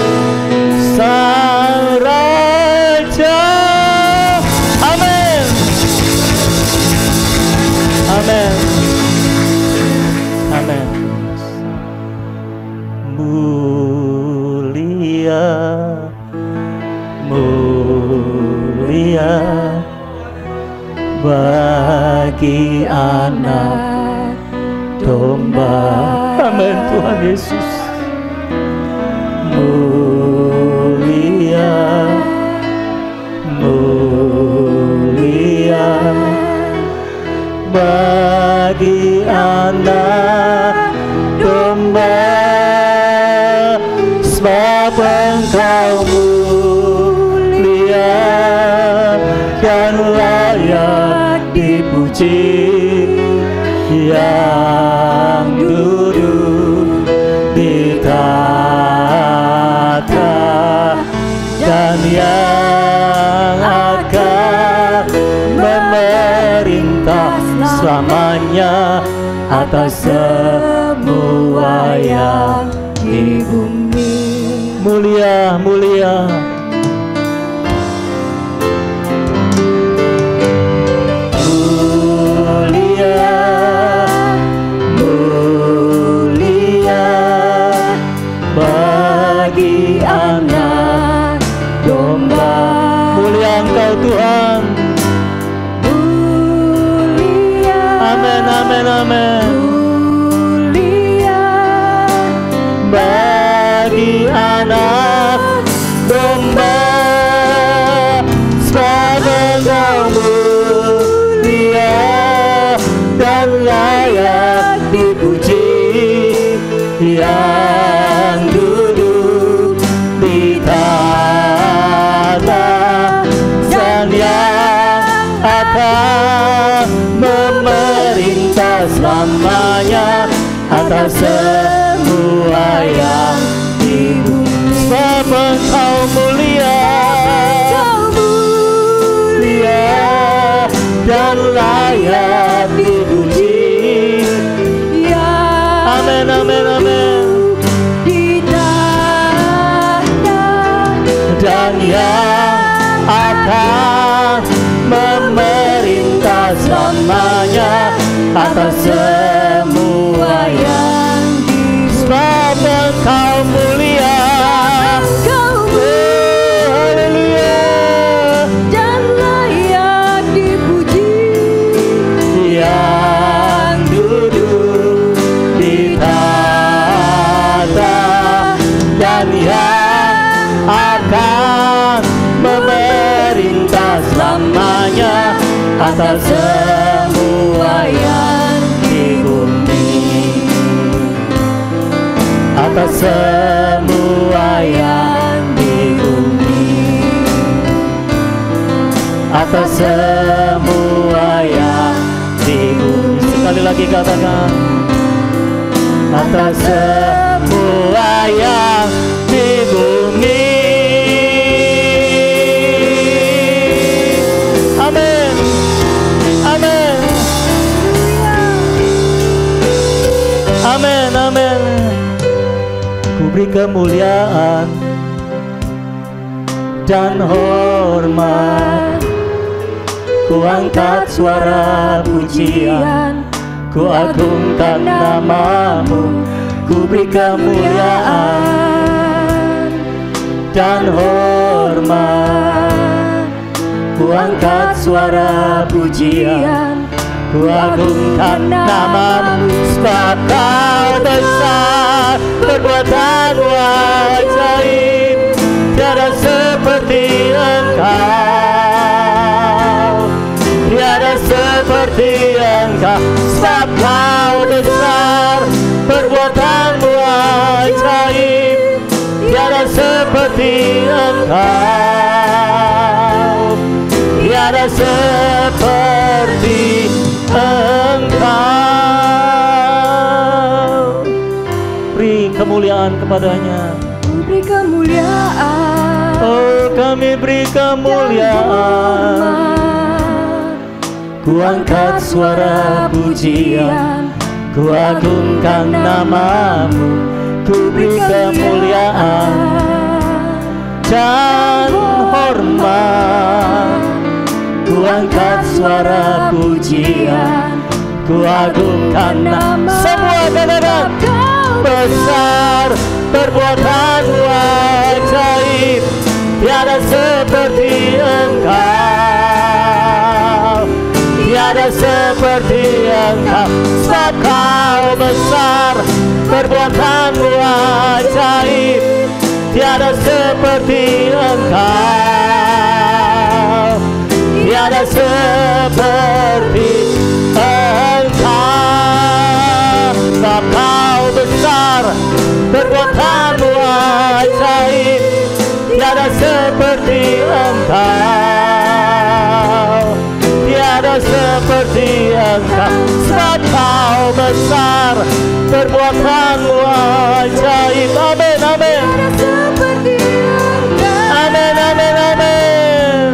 Sang Raja. Amin. Amin. Amin. Mulia, mulia bagi anak domba. Amin, Tuhan Yesus. Mulia, mulia bagi anak domba. Sebab Engkau mulia dan layak dipuji, yang duduk di tahta dan yang akan memerintah selamanya atas semua yang di bumi. Mulia, mulia. Mulia, mulia bagi anak domba. Mulia Engkau Tuhan. Mulia, Amin, amin, amin. mulia Bagi anak domba. Sebab Engkau mulia dan layak dipuji, yang duduk di tahta dan yang akan memerintah selamanya atas semua yang di bumi. Sebab Engkau mulia, mulia dan layak dipuji. Amin, amin, amin. Dan yang akan memerintah selamanya atas semua yang di. Sebab Engkau mulia, haleluya, atas semua yang di bumi, atas semua yang di bumi, atas semua yang di bumi. Sekali lagi katakan, atas semua yang di bumi. Amin, amin, amin, amin. Ku beri kemuliaan dan hormat, ku angkat suara pujian, ku agungkan namamu. Ku beri kemuliaan dan hormat, ku angkat suara pujian, ku agungkan namamu. Sebab kau besar, perbuatanmu ajaib, tiada seperti engkau, tiada seperti engkau. Sebab kau besar, perbuatanmu ajaib, tiada seperti engkau, tiada seperti engkau. Beri kemuliaan kepadanya. Beri kemuliaan. Oh, kami beri kemuliaan. Ku angkat suara pujian, ku agungkan namamu. Ku beri kemuliaan dan hormat, ku angkat suara pujian, ku agungkan namamu. Semua katakan, besar perbuatanmu ajaib, tiada seperti engkau, tiada seperti engkau. Sebab kau besar, perbuatanmu ajaib, tiada seperti engkau, tiada seperti engkau. Sebab kau besar, perbuatanmu ajaib, tiada seperti engkau, tiada seperti engkau. Sebab kau besar, perbuatanmu ajaib. Amin, amin, amin, amin, amin.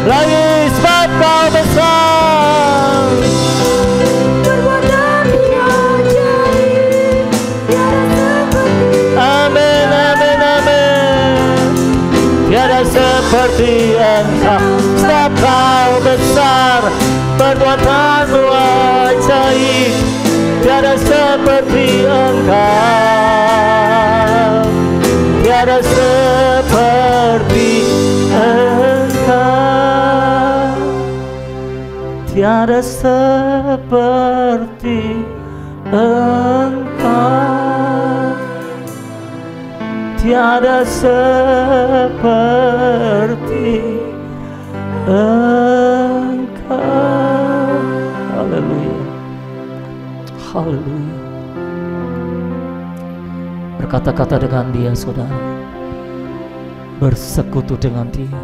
Lagi, sebab kau besar, amin, amin, amin. Tiada seperti engkau. Sebab kau besar, perbuatanmu ajaib, tiada seperti engkau, tiada seperti engkau, tiada seperti engkau, tiada seperti engkau. Haleluya, haleluya. Berkata-kata dengan dia, saudara, bersekutu dengan dia,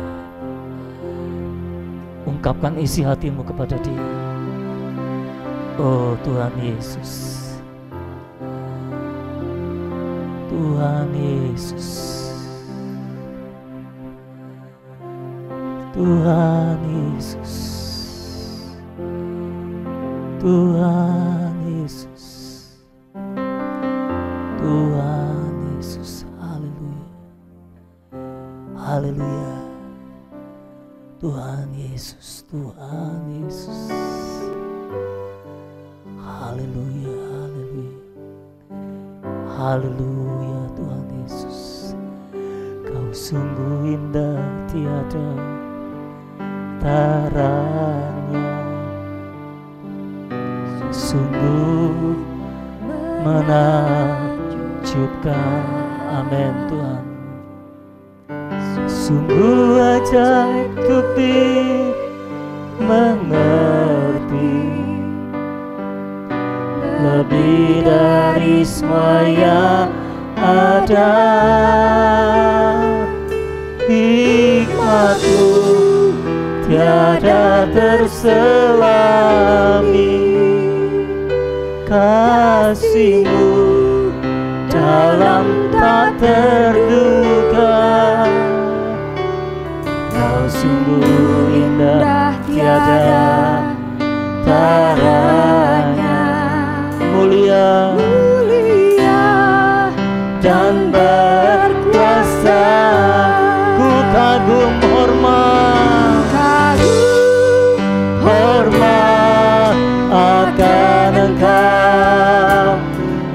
ungkapkan isi hatimu kepada dia. Oh Tuhan Yesus, Tuhan Yesus, Tuhan Yesus, Tuhan Yesus, Tuhan Yesus. Haleluya, haleluya. Tuhan Yesus, Tuhan Yesus. Haleluya, haleluya, haleluya. Tuhan Yesus, Kau sungguh indah, tiada taranya, sungguh menakjubkan. Amin Tuhan. Sungguh ajaib untuk dimengerti, lebih dari semua yang ada. Hikmat-Mu tiada terselami, kasih-Mu dalam tak terduga. Kau sungguh indah tiada taranya, mulia dan berkuasa. Ku kagum hormat akan Engkau.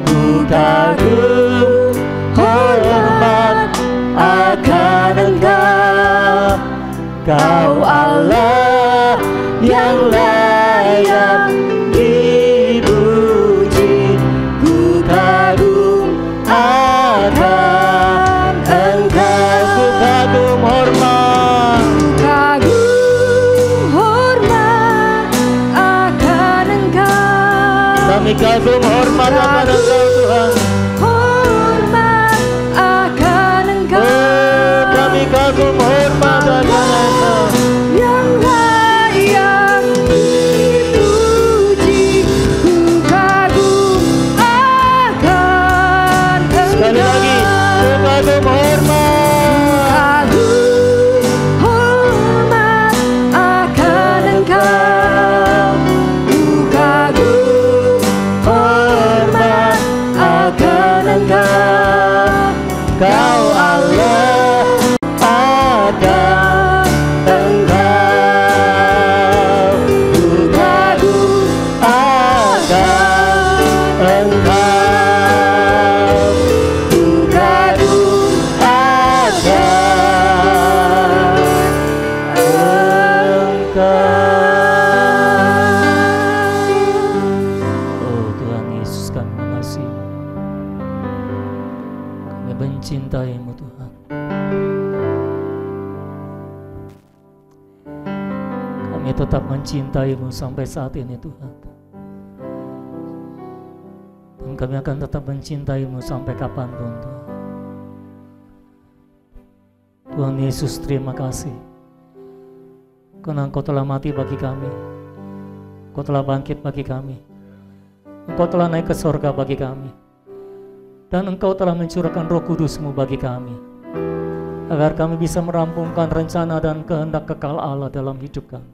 Ku kagum hormat akan Engkau. Kau Allah yang layak dipuji. Ku kagum akan Engkau. Ku kagum hormat akan Engkau. Kami kagum hormat akan Engkau Tuhan. Hormat akan Engkau. Oh, kami kagum hormat akan Engkau. Yang layak dipuji. Ku kagum akan Engkau. Sekali lagi, ku kagum hormat. Kagum hormat akan Engkau. Ku kagum hormat akan Engkau. Kau Allah akan Engkau. Ku kagum akan Engkau. Ku kagum akan Engkau. Oh Tuhan Yesus, kami mengasihi, kami mencintai-Mu Tuhan. Kami tetap mencintai-Mu sampai saat ini Tuhan. Dan kami akan tetap mencintai-Mu sampai kapanpun Tuhan. Tuhan Yesus, terima kasih karena Engkau telah mati bagi kami. Engkau telah bangkit bagi kami. Engkau telah naik ke sorga bagi kami. Dan Engkau telah mencurahkan Roh Kudus-Mu bagi kami, agar kami bisa merampungkan rencana dan kehendak kekal Allah dalam hidup kami.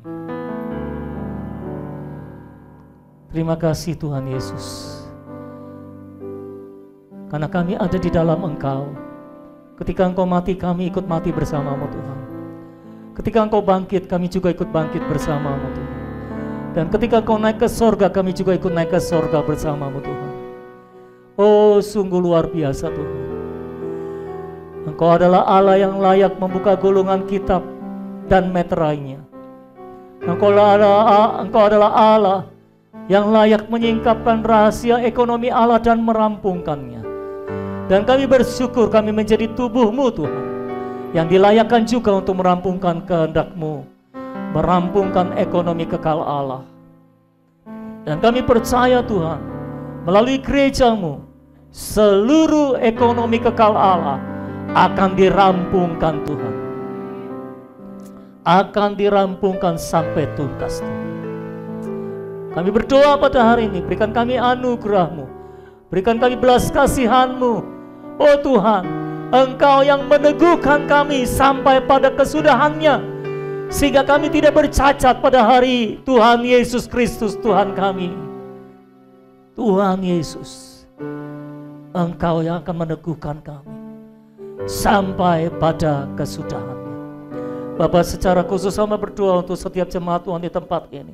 Terima kasih Tuhan Yesus, karena kami ada di dalam Engkau. Ketika Engkau mati, kami ikut mati bersama-Mu Tuhan. Ketika Engkau bangkit, kami juga ikut bangkit bersama-Mu Tuhan. Dan ketika Engkau naik ke sorga, kami juga ikut naik ke sorga bersama-Mu Tuhan. Oh, sungguh luar biasa Tuhan. Engkau adalah Allah yang layak membuka gulungan kitab dan meterainya. Engkau adalah Allah yang layak menyingkapkan rahasia ekonomi Allah dan merampungkannya. Dan kami bersyukur kami menjadi tubuh-Mu Tuhan, yang dilayakkan juga untuk merampungkan kehendak-Mu, merampungkan ekonomi kekal Allah. Dan kami percaya Tuhan, melalui gereja-Mu, seluruh ekonomi kekal Allah akan dirampungkan Tuhan. Akan dirampungkan sampai tuntas Tuhan. Kami berdoa pada hari ini, berikan kami anugerah-Mu, berikan kami belas kasihan-Mu. Oh Tuhan, Engkau yang meneguhkan kami sampai pada kesudahannya, sehingga kami tidak bercacat pada hari Tuhan Yesus Kristus Tuhan kami. Tuhan Yesus, Engkau yang akan meneguhkan kami sampai pada kesudahannya. Bapa, secara khusus hamba berdoa untuk setiap jemaat Tuhan di tempat ini.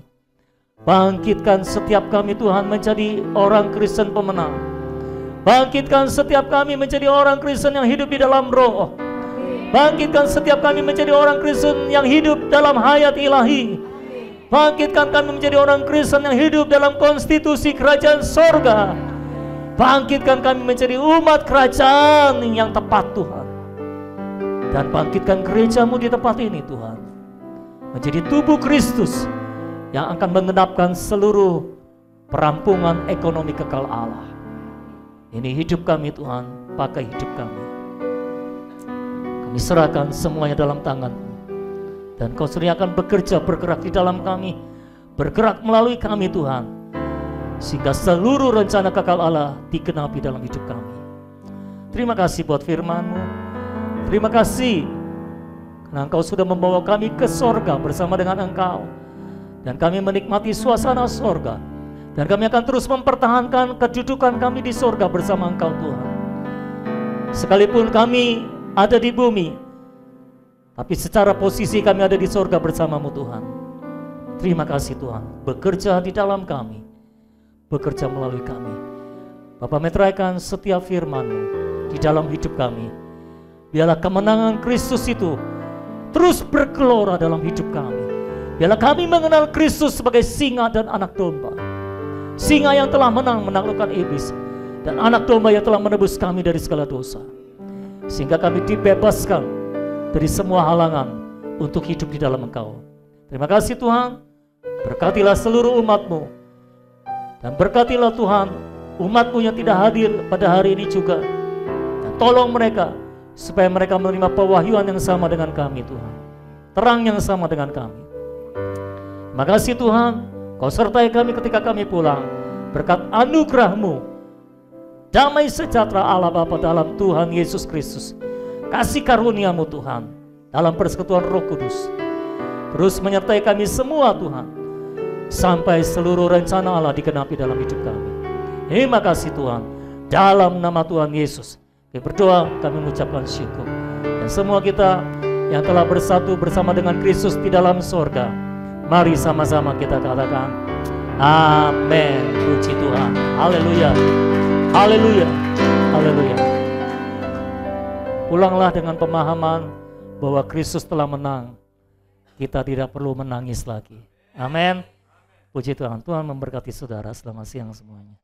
Bangkitkan setiap kami Tuhan menjadi orang Kristen pemenang. Bangkitkan setiap kami menjadi orang Kristen yang hidup di dalam roh. Bangkitkan setiap kami menjadi orang Kristen yang hidup dalam hayat ilahi. Bangkitkan kami menjadi orang Kristen yang hidup dalam konstitusi kerajaan sorga. Bangkitkan kami menjadi umat kerajaan yang tepat Tuhan. Dan bangkitkan gerejamu di tempat ini Tuhan, menjadi tubuh Kristus yang akan menggenapkan seluruh perampungan ekonomi kekal Allah. Ini hidup kami Tuhan, pakai hidup kami. Kami serahkan semuanya dalam tangan-Mu. Dan Kau sendiri akan bekerja, bergerak di dalam kami, bergerak melalui kami Tuhan, sehingga seluruh rencana kekal Allah digenapi dalam hidup kami. Terima kasih buat firman-Mu. Terima kasih karena Engkau sudah membawa kami ke sorga bersama dengan Engkau, dan kami menikmati suasana sorga, dan kami akan terus mempertahankan kedudukan kami di sorga bersama Engkau Tuhan. Sekalipun kami ada di bumi, tapi secara posisi kami ada di sorga bersama-Mu Tuhan. Terima kasih Tuhan, bekerja di dalam kami, bekerja melalui kami. Bapa, meteraikan setiap firman-Mu di dalam hidup kami. Biarlah kemenangan Kristus itu terus bergelora dalam hidup kami. Biarlah kami mengenal Kristus sebagai singa dan anak domba. Singa yang telah menaklukkan iblis, dan anak domba yang telah menebus kami dari segala dosa. Sehingga kami dibebaskan dari semua halangan untuk hidup di dalam Engkau. Terima kasih Tuhan. Berkatilah seluruh umat-Mu. Dan berkatilah Tuhan umat-Mu yang tidak hadir pada hari ini juga. Dan tolong mereka supaya mereka menerima pewahyuan yang sama dengan kami Tuhan, terang yang sama dengan kami. Terima kasih Tuhan, Kau sertai kami ketika kami pulang. Berkat anugerah-Mu, damai sejahtera Allah Bapa dalam Tuhan Yesus Kristus, kasih karunia-Mu Tuhan dalam persekutuan Roh Kudus, terus menyertai kami semua Tuhan, sampai seluruh rencana Allah digenapi dalam hidup kami. Terima kasih Tuhan, dalam nama Tuhan Yesus kami berdoa, kami mengucapkan syukur. Dan semua kita yang telah bersatu bersama dengan Kristus di dalam sorga, mari sama-sama kita katakan amin. Puji Tuhan, haleluya, haleluya, haleluya. Pulanglah dengan pemahaman bahwa Kristus telah menang. Kita tidak perlu menangis lagi. Amin. Puji Tuhan. Tuhan memberkati saudara. Selamat siang semuanya.